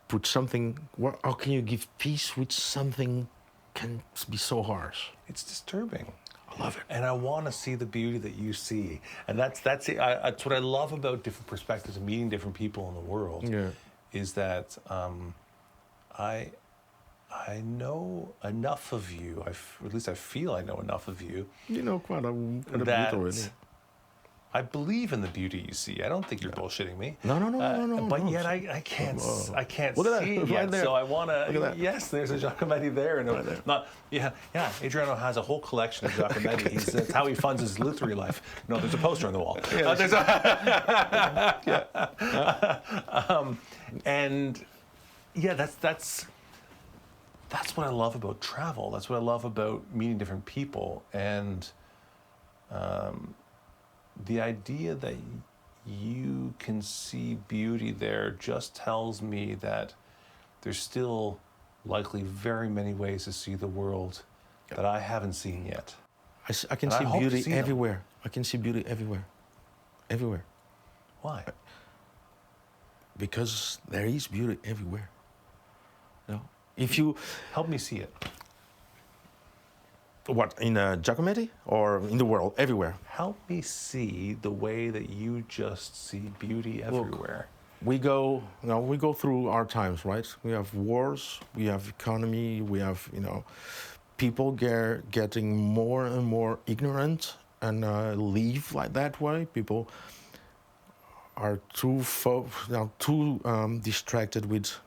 put something? How can you give peace with something can be so harsh? It's disturbing. I love it. And I want to see the beauty that you see. And that's it. That's what I love about different perspectives and meeting different people in the world. Yeah. Is that I know enough of you, or at least I feel I know enough of you. Quite a bit already. I believe in the beauty you see. I don't think you're bullshitting me. No. But yet I can't see it yet. Right there. So I want Look at to. that. Yes, there's a Giacometti there, and Right there. Adriano has a whole collection of Giacometti. That's how he funds his lutherie life. No, there's a poster on the wall. And that's what I love about travel. That's what I love about meeting different people, and the idea that you can see beauty there just tells me that there's still likely very many ways to see the world that I haven't seen yet. I can see beauty everywhere. I can see beauty everywhere. Everywhere. Why? Because there is beauty everywhere. If you help me see it. What, in Giacometti or in the world, everywhere? Help me see the way that you just see beauty everywhere. We go through our times, right? We have wars, we have economy, we have, people getting more and more ignorant and live like that way. People are too distracted with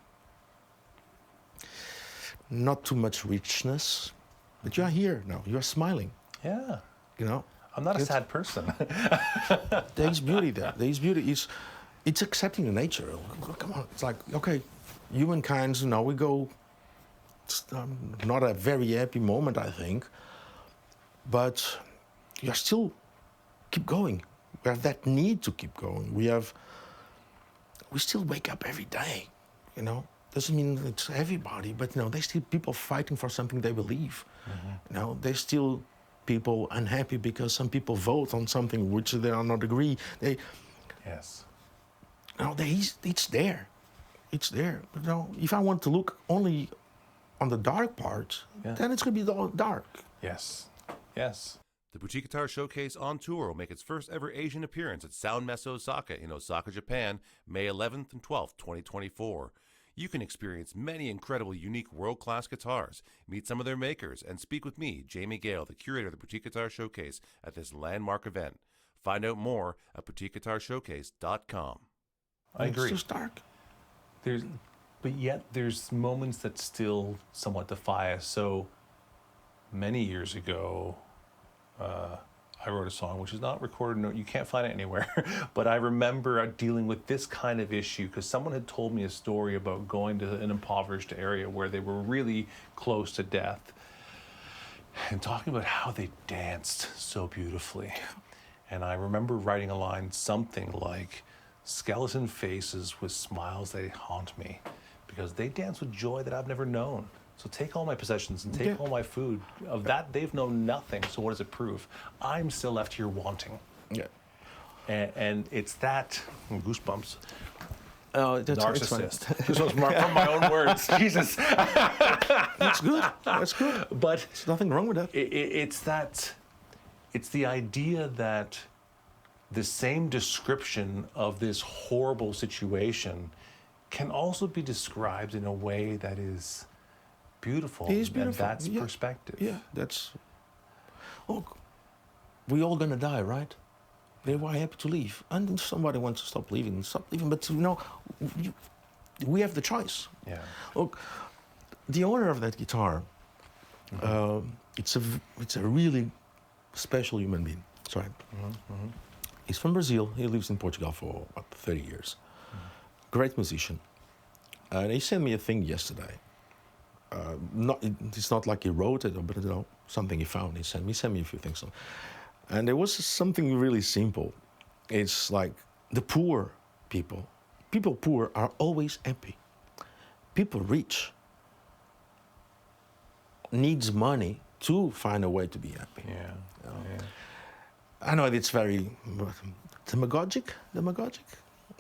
not too much richness. But you are here now. You are smiling. Yeah. I'm not a It's- sad person. There is beauty there. There is beauty. It's accepting the nature. Come on. It's like, okay, humankind, we go. It's not a very happy moment, I think. But you are still keep going. We have that need to keep going. We still wake up every day, Doesn't mean it's everybody, but there's still people fighting for something they believe. There's still people unhappy because some people vote on something which they are not agree. Yes. It's there. It's there. But if I want to look only on the dark part, then it's going to be all dark. Yes. Yes. The Boutique Guitar Showcase on tour will make its first ever Asian appearance at Sound Messe Osaka in Osaka, Japan, May 11th and 12th, 2024. You can experience many incredible, unique, world-class guitars, meet some of their makers, and speak with me, Jamie Gale, the curator of the Boutique Guitar Showcase, at this landmark event. Find out more at boutiqueguitarshowcase.com. I agree. It's just dark. But yet there's moments that still somewhat defy us. So many years ago, I wrote a song which is not recorded. No, you can't find it anywhere. But I remember dealing with this kind of issue because someone had told me a story about going to an impoverished area where they were really close to death and talking about how they danced so beautifully. And I remember writing a line something like, "Skeleton faces with smiles, they haunt me because they dance with joy that I've never known. So take all my possessions and take all my food. Of that, they've known nothing. So what does it prove? I'm still left here wanting." Yeah. And it's that, goosebumps, That's narcissist. This was from my own words. Jesus. That's good. That's good. But There's nothing wrong with that. It's the idea that the same description of this horrible situation can also be described in a way that is beautiful. It is beautiful. And that's perspective. Yeah, that's. Look, we all gonna die, right? They were happy to leave, and if somebody wants to stop leaving. But we have the choice. Yeah. Look, the owner of that guitar, it's a really special human being. Sorry. He's from Brazil. He lives in Portugal for about 30 years. Great musician. And he sent me a thing yesterday. It's not like he wrote it, but something he found. He sent me a few things. And there was something really simple. It's like the poor people poor are always happy. People rich needs money to find a way to be happy. Yeah. I know it's very demagogic.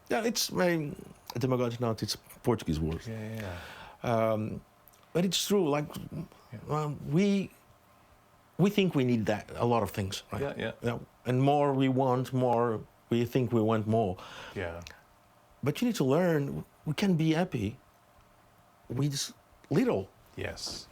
Yeah, it's very demagogic. Now it's a Portuguese word. Yeah. But it's true. Like we think we need that a lot of things, right? Yeah. And more we want, more we think we want more. Yeah. But you need to learn we can be happy with little. Yes.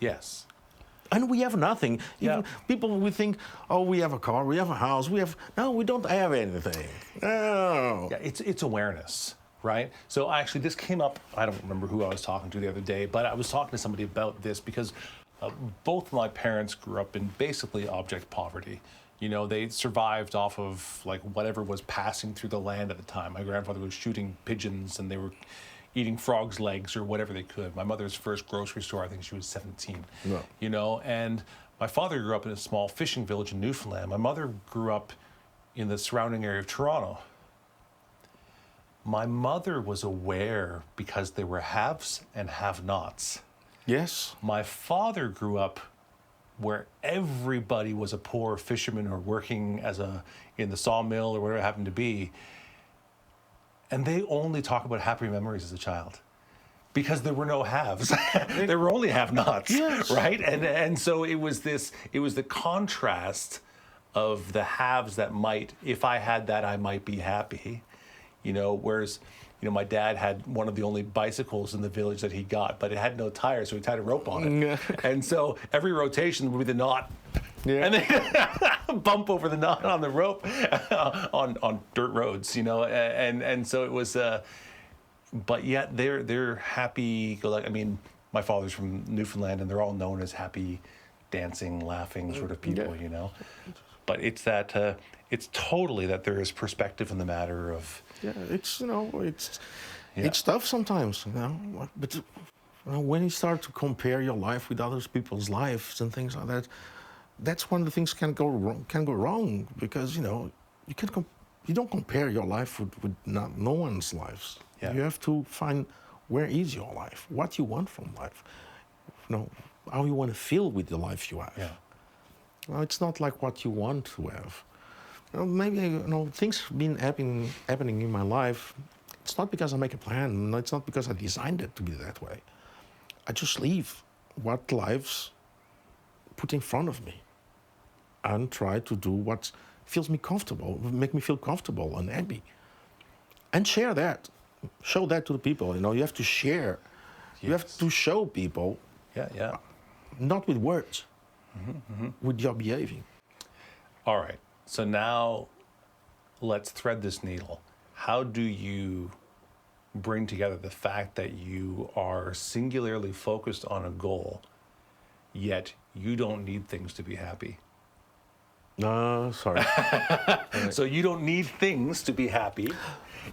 And we have nothing. Even people, we think, oh, we have a car, we have a house, no, we don't have anything. No. Yeah, it's awareness, right? So actually this came up, I don't remember who I was talking to the other day, but I was talking to somebody about this because both my parents grew up in basically abject poverty. They survived off of like whatever was passing through the land at the time. My grandfather was shooting pigeons and they were eating frogs' legs or whatever they could. My mother's first grocery store, I think she was 17. No. And my father grew up in a small fishing village in Newfoundland. My mother grew up in the surrounding area of Toronto. My mother was aware because there were haves and have-nots. Yes. My father grew up where everybody was a poor fisherman or working in the sawmill or whatever it happened to be. And they only talk about happy memories as a child. because there were no haves. There were only have-nots, Yes. right? And so it was the contrast of the haves that might, if I had that, I might be happy, whereas, my dad had one of the only bicycles in the village that he got, but it had no tires, so he tied a rope on it. Yeah. And so every rotation would be the knot. Yeah. And then bump over the knot on the rope on dirt roads, and so it was, but yet they're happy. My father's from Newfoundland, and they're all known as happy, dancing, laughing sort of people, But it's that it's totally that there is perspective in the matter of. Yeah, it's tough sometimes, But when you start to compare your life with other people's lives and things like that, that's when the things can go wrong because you don't compare your life with no one's lives. Yeah. You have to find where is your life, what you want from life, how you want to feel with the life you have. Yeah. Well, it's not like what you want to have. Maybe things been happening in my life. It's not because I make a plan. It's not because I designed it to be that way. I just leave what life's put in front of me, and try to do what feels me comfortable, make me feel comfortable and happy, and share that, show that to the people. You have to share. Yes. You have to show people. Yeah. Not with words, with your behaving. All right. So now let's thread this needle. How do you bring together the fact that you are singularly focused on a goal, yet you don't need things to be happy? Sorry. So you don't need things to be happy,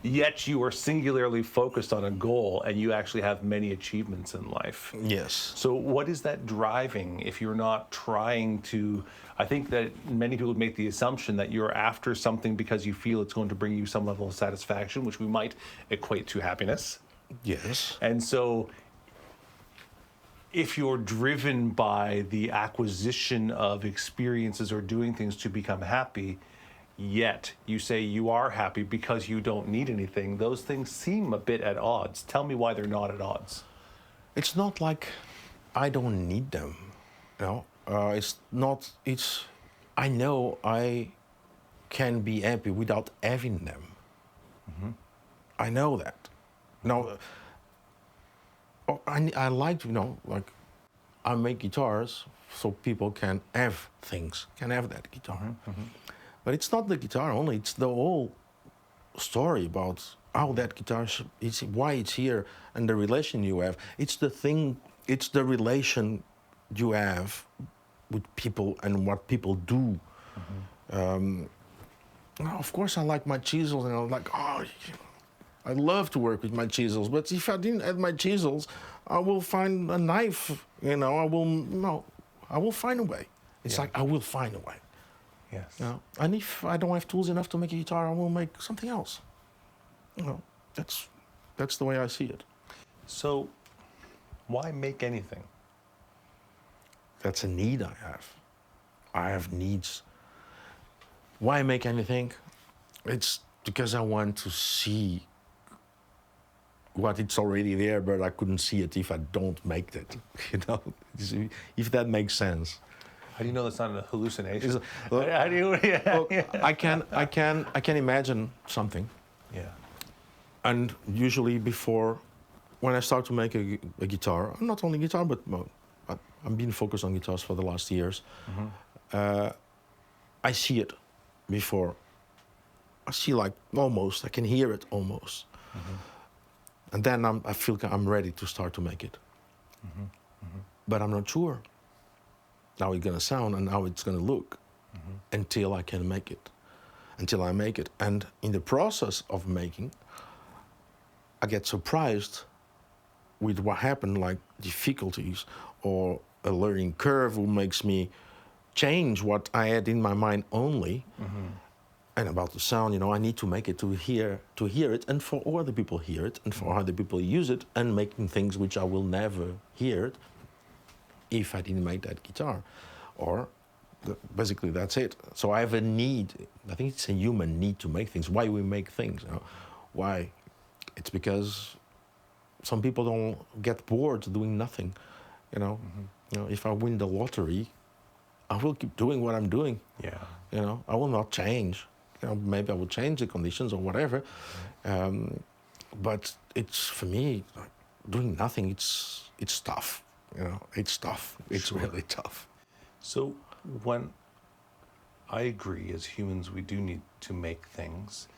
yet you are singularly focused on a goal and you actually have many achievements in life. Yes. So what is that driving if you're not trying to, I think that many people make the assumption that you're after something because you feel it's going to bring you some level of satisfaction, which we might equate to happiness. Yes. And so if you're driven by the acquisition of experiences or doing things to become happy, yet you say you are happy because you don't need anything, those things seem a bit at odds. Tell me why they're not at odds. It's not like I don't need them. I know I can be happy without having them. Mm-hmm. I know that. I like to, I make guitars so people can have things, can have that guitar. Mm-hmm. But it's not the guitar only, it's the whole story about how that guitar is, why it's here, and the relation you have. It's the relation you have with people and what people do. Mm-hmm. Of course, I like my chisels, and I'm like, I love to work with my chisels, but if I didn't have my chisels, I will find a knife, I will find a way. It's like, I will find a way. Yes. And if I don't have tools enough to make a guitar, I will make something else. That's the way I see it. So, why make anything? That's a need I have. I have needs. Why make anything? It's because I want to see what it's already there, but I couldn't see it if I don't make it. If that makes sense. How do you know that's not a hallucination? How do you? I can imagine something. Yeah. And usually before, when I start to make a guitar, not only guitar, but I've been focused on guitars for the last years. Mm-hmm. I see it before. I see almost. I can hear it almost. Mm-hmm. And then I feel I'm ready to start to make it. Mm-hmm. Mm-hmm. But I'm not sure how it's gonna sound and how it's gonna look until I can make it. Until I make it. And in the process of making, I get surprised with what happened, like difficulties or a learning curve who makes me change what I had in my mind only. Mm-hmm. And about the sound, I need to make it to hear it, and for other people hear it, and for other people use it, and making things which I will never hear it if I didn't make that guitar. Or basically that's it. So I have a need. I think it's a human need to make things. Why we make things? Why? It's because some people don't get bored doing nothing, you know. You know, if I win the lottery, I will keep doing what I'm doing. Yeah. You know, I will not change. You know, maybe I will change the conditions or whatever. But it's, for me, like, doing nothing. It's tough. You know, it's tough. It's really tough. So when I agree, as humans, we do need to make things.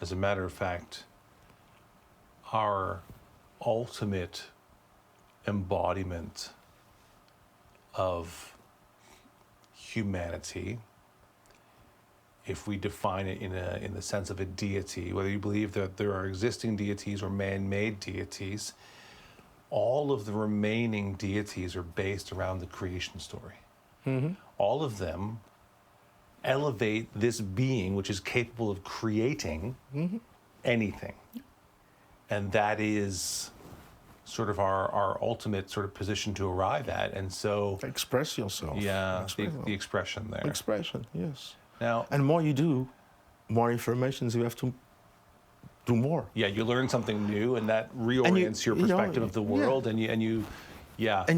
As a matter of fact, our ultimate embodiment of humanity, if we define it in the sense of a deity, whether you believe that there are existing deities or man-made deities, all of the remaining deities are based around the creation story. All of them elevate this being, which is capable of creating anything. And that is sort of our ultimate sort of position to arrive at. And so... Express yourself. Yeah, the expression there. Expression, yes. Now, and more you do, more information you have to do more. Yeah, you learn something new, and that reorients your perspective of the world, and you and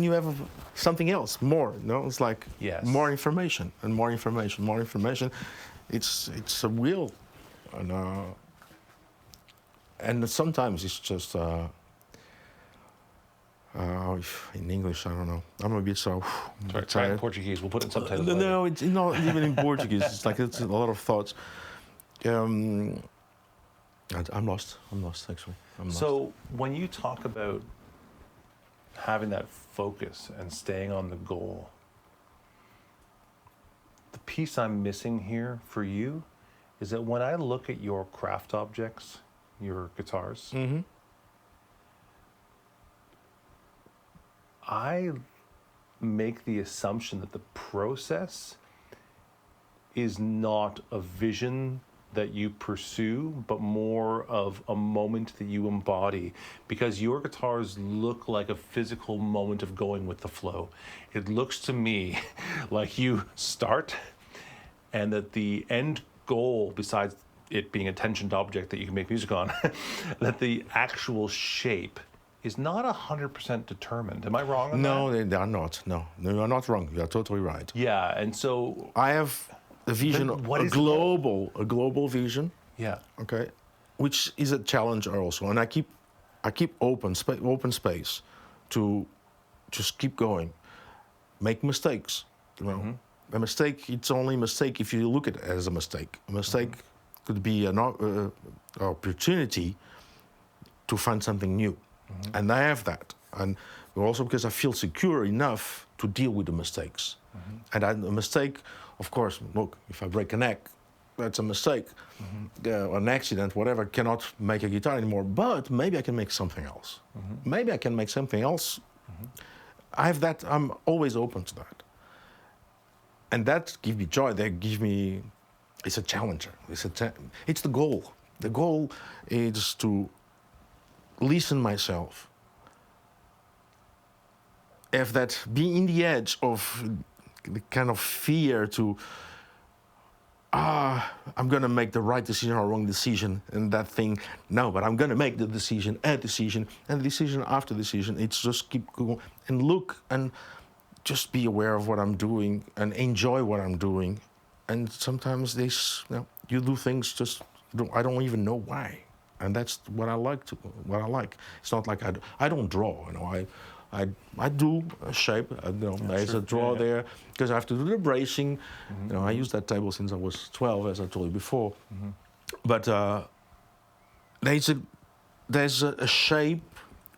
you have something else, more. You know, it's like more information and more information, more information. It's a wheel, and sometimes it's just in English, I don't know. I'm a bit so. Try in Portuguese. We'll put it in subtitles. No, it's not even in Portuguese. It's like it's a lot of thoughts. I'm lost. I'm lost, actually. So when you talk about having that focus and staying on the goal, the piece I'm missing here for you is that when I look at your craft objects, your guitars, I make the assumption that the process is not a vision that you pursue, but more of a moment that you embody, because your guitars look like a physical moment of going with the flow. It looks to me like you start, and that the end goal, besides it being a tensioned object that you can make music on, that the actual shape is not 100% determined. Am I wrong on that? No, they are not. No, you are not wrong. You are totally right. Yeah, and so I have a vision, a global vision. Yeah. Okay, which is a challenge also, and I keep open space to just keep going, make mistakes. You know, a mistake. It's only a mistake if you look at it as a mistake. A mistake could be an opportunity to find something new, and I have that, and also because I feel secure enough to deal with the mistakes. And a mistake, of course, look, if I break a neck, that's a mistake. An accident, whatever, cannot make a guitar anymore, but maybe I can make something else. Maybe I can make something else. I have that, I'm always open to that. And that gives me joy, it's a challenger. It's the goal. The goal is to listen myself. Have that, be in the edge of the kind of fear to, I'm gonna make the right decision or wrong decision, and that thing, no, but I'm gonna make the decision, and decision after decision. It's just keep going and look and just be aware of what I'm doing and enjoy what I'm doing. And sometimes you do things I don't even know why, and that's what I like. It's not like I don't draw, you know. I do a shape, there's a draw there, because I have to do the bracing. You know, I use that table since I was 12, as I told you before. But there's a shape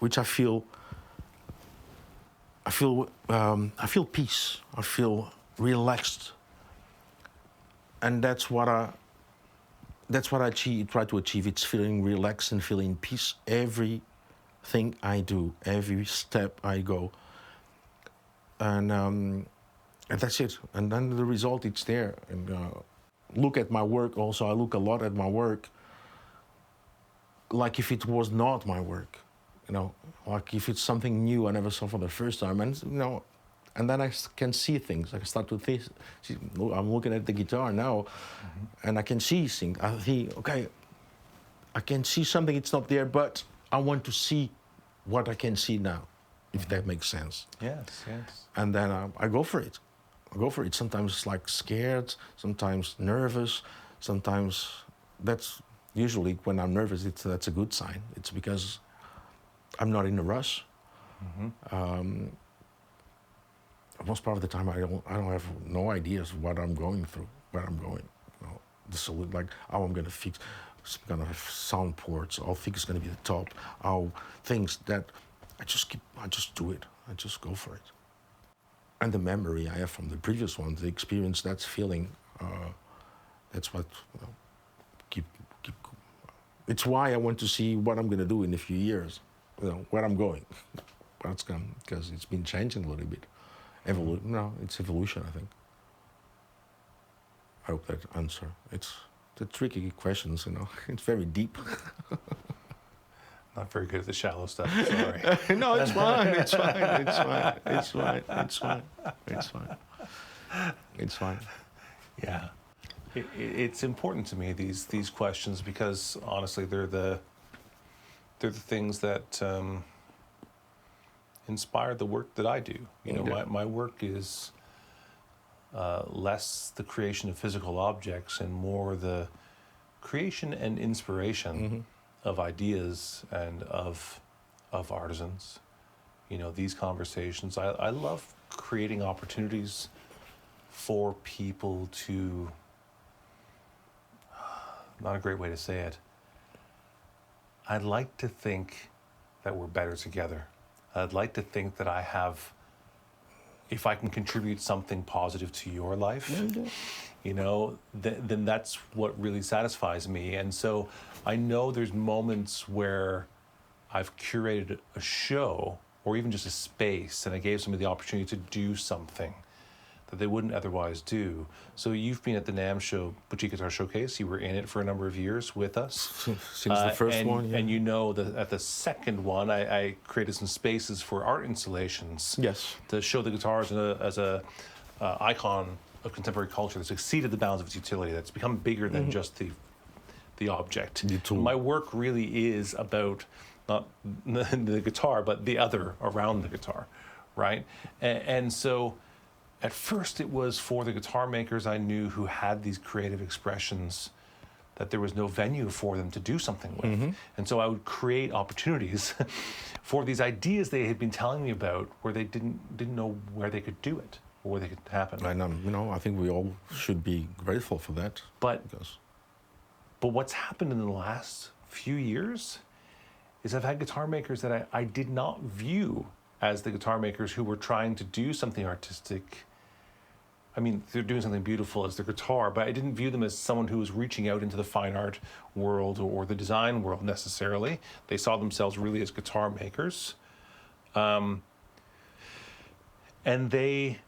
which I feel peace. I feel relaxed, and that's what I try to achieve. It's feeling relaxed and feeling peace everything I do, every step I go, and that's it. And then the result, it's there. And look at my work also. I look a lot at my work like if it was not my work, you know, like if it's something new I never saw for the first time. And you know, and then I can see things. I can start to think. I'm looking at the guitar now, and I can see things. I think, okay, I can see something. It's not there, but I want to see what I can see now, if that makes sense. Yes. And then I go for it. Sometimes it's like scared, sometimes nervous, sometimes that's usually when I'm nervous. That's a good sign. It's because I'm not in a rush. Most part of the time, I don't have no ideas what I'm going through, where I'm going. Like how I'm gonna fix. Some kind of sound ports. How thick is gonna be the top. How things that I just do it. I just go for it. And the memory I have from the previous ones, the experience, that feeling, that's what keep. It's why I want to see what I'm gonna do in a few years. Where I'm going. Because it's been changing a little bit. It's evolution, I think. I hope that answer. It's the tricky questions, It's very deep. Not very good at the shallow stuff, sorry. No, it's fine. It's fine. Yeah. It's important to me, these questions, because honestly they're the things that inspire the work that I do. My work is less the creation of physical objects and more the creation and inspiration of ideas and of artisans. These conversations. I love creating opportunities for people to, not a great way to say it, I'd like to think that we're better together. I'd like to think that if I can contribute something positive to your life, then that's what really satisfies me. And so I know there's moments where I've curated a show or even just a space and I gave somebody the opportunity to do something that they wouldn't otherwise do. So you've been at the NAMM show, Boutique Guitar Showcase. You were in it for a number of years with us. Since the first one, yeah. And at the second one, I created some spaces for art installations. Yes. To show the guitars as a icon of contemporary culture that's exceeded the bounds of its utility, that's become bigger than just the object. The tool. My work really is about not the guitar, but the other around the guitar, right? And so at first it was for the guitar makers I knew who had these creative expressions that there was no venue for them to do something with. And so I would create opportunities for these ideas they had been telling me about where they didn't know where they could do it or where they could happen. And I think we all should be grateful for that. But what's happened in the last few years is I've had guitar makers that I did not view as the guitar makers who were trying to do something artistic. I mean, they're doing something beautiful as their guitar, but I didn't view them as someone who was reaching out into the fine art world or the design world necessarily. They saw themselves really as guitar makers. And they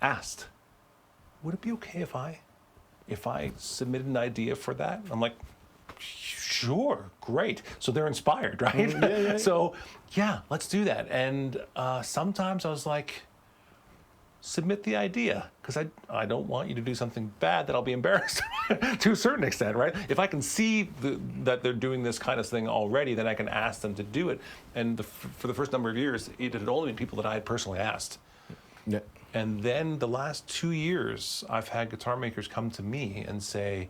asked, would it be okay if I submitted an idea for that? I'm like, sure, great. So they're inspired, right? Yeah. So, yeah, let's do that. And sometimes I was like, submit the idea, because I don't want you to do something bad that I'll be embarrassed to a certain extent, right? If I can see that they're doing this kind of thing already, then I can ask them to do it. And for the first number of years, it had only been people that I had personally asked. Yeah. And then the last 2 years, I've had guitar makers come to me and say,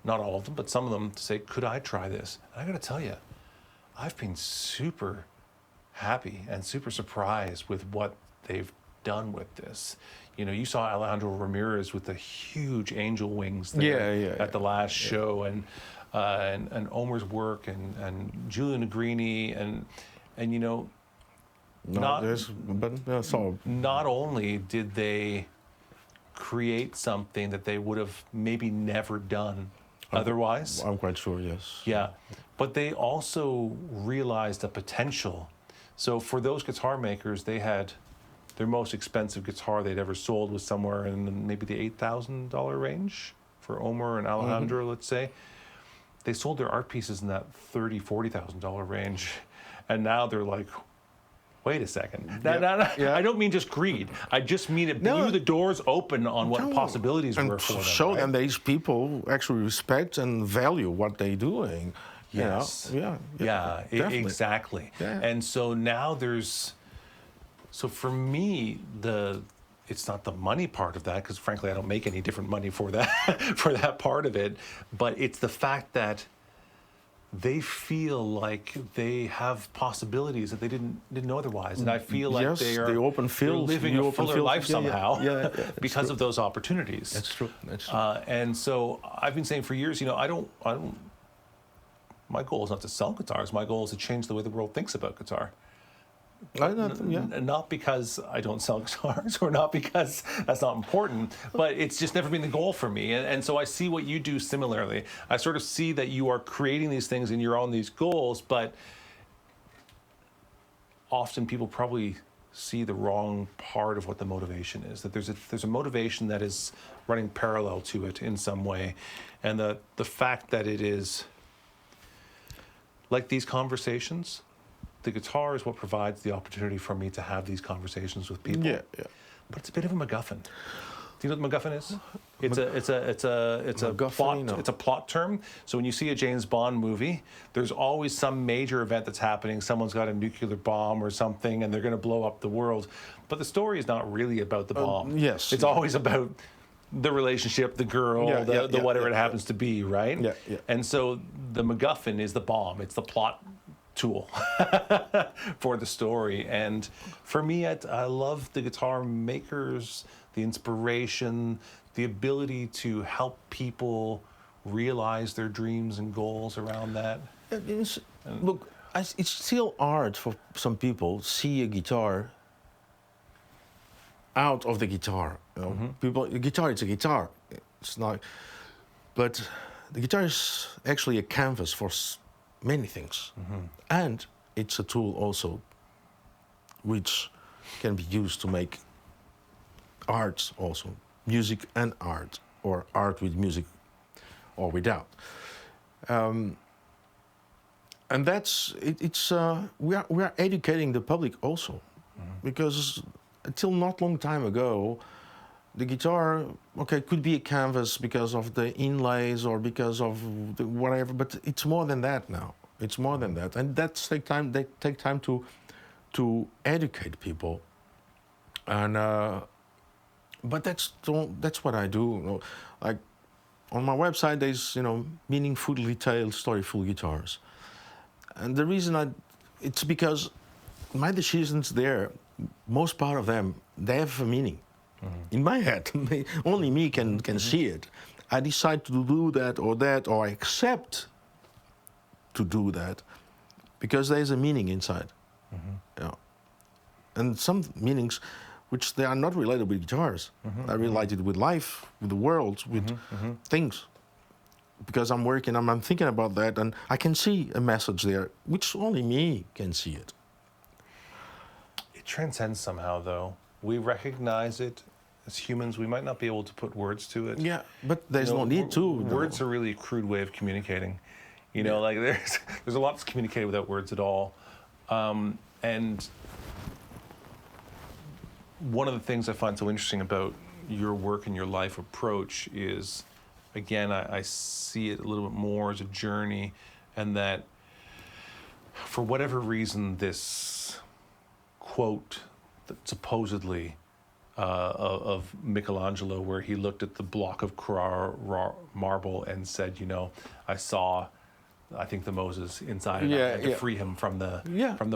not all of them, but some of them, to say, could I try this? And I got to tell you, I've been super happy and super surprised with what they've done with this. You saw Alejandro Ramirez with the huge angel wings there at the last show, and Omer's work, and Giulio Negrini, and not only did they create something that they would have maybe never done otherwise. I'm quite sure, yes. Yeah, but they also realized a potential. So for those guitar makers, they had their most expensive guitar they'd ever sold was somewhere in maybe the $8,000 range for Omer and Alejandro, let's say. They sold their art pieces in that $30,000, $40,000 range. And now they're like, wait a second. I don't mean just greed. I just mean it blew the doors open on what possibilities were for them. Show them these people actually respect and value what they're doing. Yes. You know? Yeah, definitely. Exactly. Yeah. And so now so for me, it's not the money part of that, because frankly, I don't make any different money for that, for that part of it, but it's the fact that they feel like they have possibilities that they didn't know otherwise. And I feel like yes, they're fields, living a fuller life somehow because true. of those opportunities. That's true. That's true. And so I've been saying for years, I don't, my goal is not to sell guitars. My goal is to change the way the world thinks about guitar. Not because I don't sell guitars, or not because that's not important, but it's just never been the goal for me. And so I see what you do similarly. I sort of see that you are creating these things and you're on these goals, but often people probably see the wrong part of what the motivation is, that there's a motivation that is running parallel to it in some way. And the fact that it is like these conversations, the guitar is what provides the opportunity for me to have these conversations with people. Yeah. But it's a bit of a MacGuffin. Do you know what MacGuffin is? It's a MacGuffin, plot. It's a plot term. So when you see a James Bond movie, there's always some major event that's happening. Someone's got a nuclear bomb or something, and they're going to blow up the world. But the story is not really about the bomb. Yes. It's always about the relationship, the girl, whatever it happens to be, right? Yeah. And so the MacGuffin is the bomb. It's the plot tool for the story. And for me, I love the guitar makers, the inspiration, the ability to help people realize their dreams and goals around that. Look, it's still art for some people. See a guitar out of the guitar. People, the guitar is a guitar. It's not, but the guitar is actually a canvas for many things, and it's a tool also which can be used to make art, also music and art, or art with music or without. And that's it's we are educating the public also, because until not long time ago, the guitar could be a canvas because of the inlays or because of the whatever, but it's more than that now. It's more than that, and that's take time. They take time to educate people, and but that's what I do. Like on my website, there's meaningful, detailed, storyful guitars, and the reason it's because my decisions there, most part of them, they have a meaning. In my head, only me can see it. I decide to do that, or I accept to do that because there's a meaning inside. And some meanings which they are not related with guitars, are related with life, with the world, with things. Because I'm working, I'm thinking about that, and I can see a message there, which only me can see it. It transcends somehow, though. We recognize it. As humans, we might not be able to put words to it. Yeah, but there's no need to. Words are really a crude way of communicating. Like there's a lot that's communicated without words at all. And one of the things I find so interesting about your work and your life approach is, again, I see it a little bit more as a journey, and that for whatever reason, this quote that supposedly of Michelangelo, where he looked at the block of marble and said, I saw, I think, the Moses inside, and I had to free him from the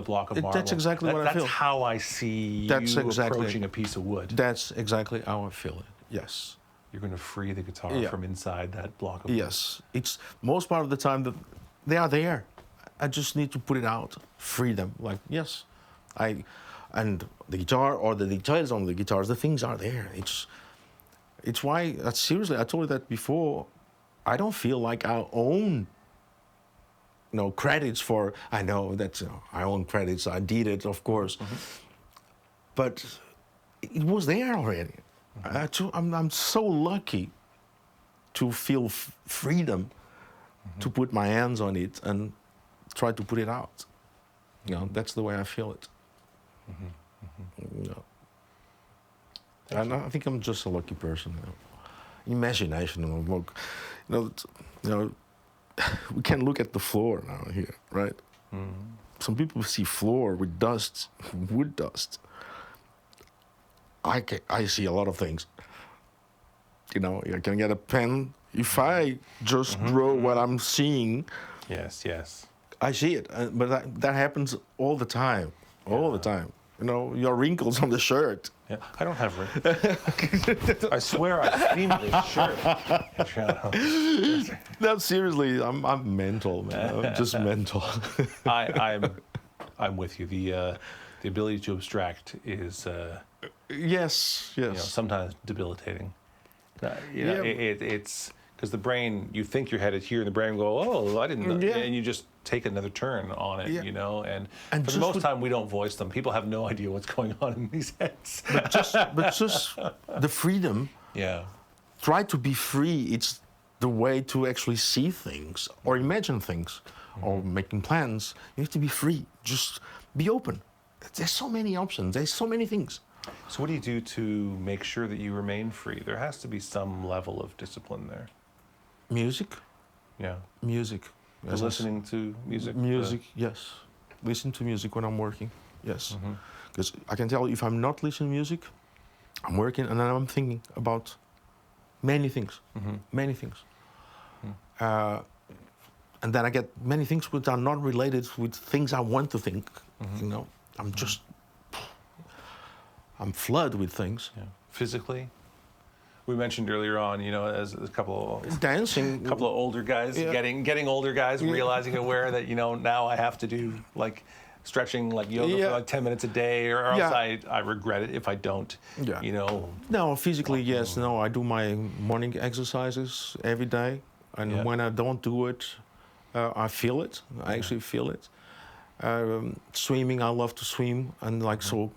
block of marble. That's exactly what I feel. That's how I see you approaching a piece of wood. That's exactly how I feel it. Yes. You're going to free the guitar from inside that block of wood. Yes. It's most part of the time that they are there. I just need to put it out, free them. Like, yes, and the guitar or the details on the guitars, the things are there. It's why, seriously, I told you that before, I don't feel like I own credits for, I know that I own credits, I did it, of course, but it was there already. I'm so lucky to feel freedom to put my hands on it and try to put it out. That's the way I feel it. And I think I'm just a lucky person. Imagination, we can look at the floor now here, right? Some people see floor with dust, wood dust. I see a lot of things. You know, I can get a pen. If I just draw what I'm seeing, Yes, yes. I see it. But that happens all the time, all the time. You know, your wrinkles on the shirt. Yeah, I don't have wrinkles. I swear I've seen this shirt. No, seriously, I'm mental, man. I'm just mental. I'm with you. The ability to abstract is Yes. you know, sometimes debilitating. It's because the brain, you think you're headed here, and the brain will go, oh, I didn't know. Yeah. And you just take another turn on it, Yeah. you know. And And for the just most with- time, we don't voice them. People have no idea what's going on in these heads. But just the freedom. Yeah. Try to be free. It's the way to actually see things or imagine things or making plans. You have to be free. Just be open. There's so many options. There's so many things. So what do you do to make sure that you remain free? There has to be some level of discipline there. Music. Yeah. Music. As I Listening to music. Music, yes. Listen to music when I'm working, yes. Because I can tell if I'm not listening to music, I'm working and then I'm thinking about many things, many things. And then I get many things which are not related with things I want to think, you know. I'm flooded with things. Yeah. Physically, we mentioned earlier on, you know, as a couple of older guys, Yeah. getting older guys, realizing aware that, you know, now I have to do like stretching, like yoga for like 10 minutes a day, or else I regret it if I don't. Yeah. You know. No, physically, yes. No, I do my morning exercises every day. And when I don't do it, I feel it. I actually feel it. Swimming, I love to swim. And like so,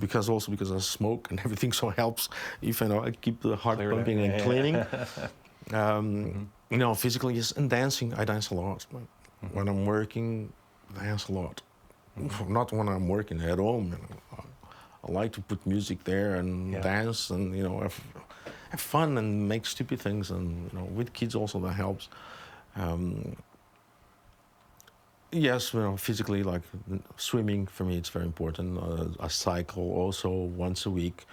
because I smoke and everything, so helps if I keep the heart pumping and cleaning. You know, physically, yes, and dancing. I dance a lot. When I'm working, I dance a lot. Not when I'm working at home. You know. I like to put music there and dance and have fun and make stupid things, and with kids also that helps. Yes, physically, like swimming for me, it's very important. I cycle also once a week.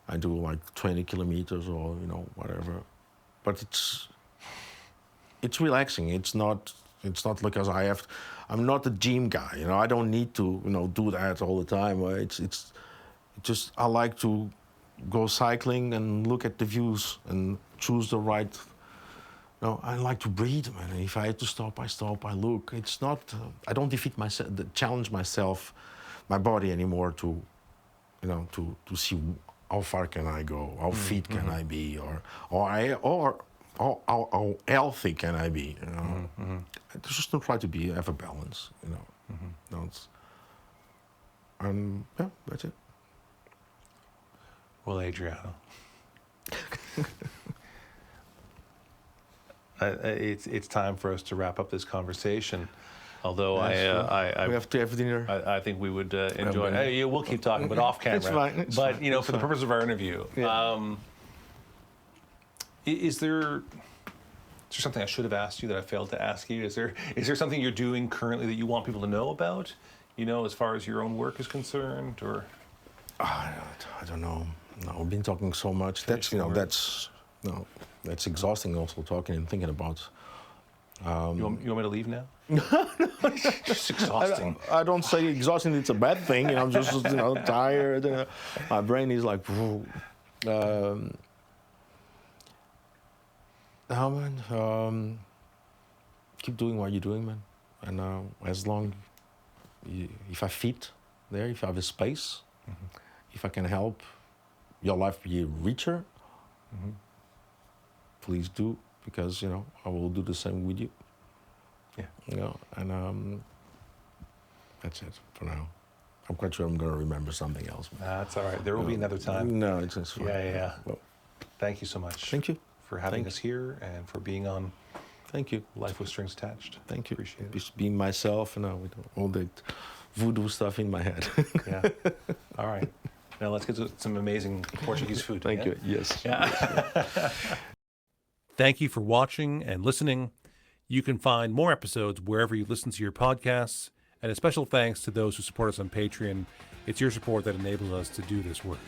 I do like 20 kilometers or whatever. But it's relaxing. It's not because I'm not a gym guy. I don't need to do that all the time. It's just I like to go cycling and look at the views and choose the right. I like to breathe, man. If I have to stop, I stop. I look. It's not. I don't defeat myself, challenge myself, my body anymore to see how far can I go, how fit can I be, or how healthy can I be. I just don't try to have a balance. Yeah, that's it. Well, Adriano. It's time for us to wrap up this conversation. Although we have to have dinner. I think we would enjoy. We'll keep talking, but off camera. It's fine. It's but fine. For the purpose of our interview, is there something I should have asked you that I failed to ask you? Is there something you're doing currently that you want people to know about? As far as your own work is concerned, or I don't know. No, we've been talking so much. That's exhausting. Also talking and thinking about. You want me to leave now? It's just exhausting. I don't say exhausting. It's a bad thing. I'm just tired. My brain is like. Man. Keep doing what you're doing, man. And as long, if I fit there, if I have a space, if I can help your life be richer, please do, because I will do the same with you. Yeah. And that's it for now. I'm quite sure I'm going to remember something else. That's all right. There will be another time. No, it's just fine. Yeah. Well, thank you so much. thank you. For having us here and for being on. Thank you. Life with Strings Attached. Thank you. Appreciate it. Just being myself and with all that voodoo stuff in my head. Yeah. All right. Now let's get to some amazing Portuguese food. Thank you. Yes. Yeah. Thank you for watching and listening. You can find more episodes wherever you listen to your podcasts, and a special thanks to those who support us on Patreon. It's your support that enables us to do this work.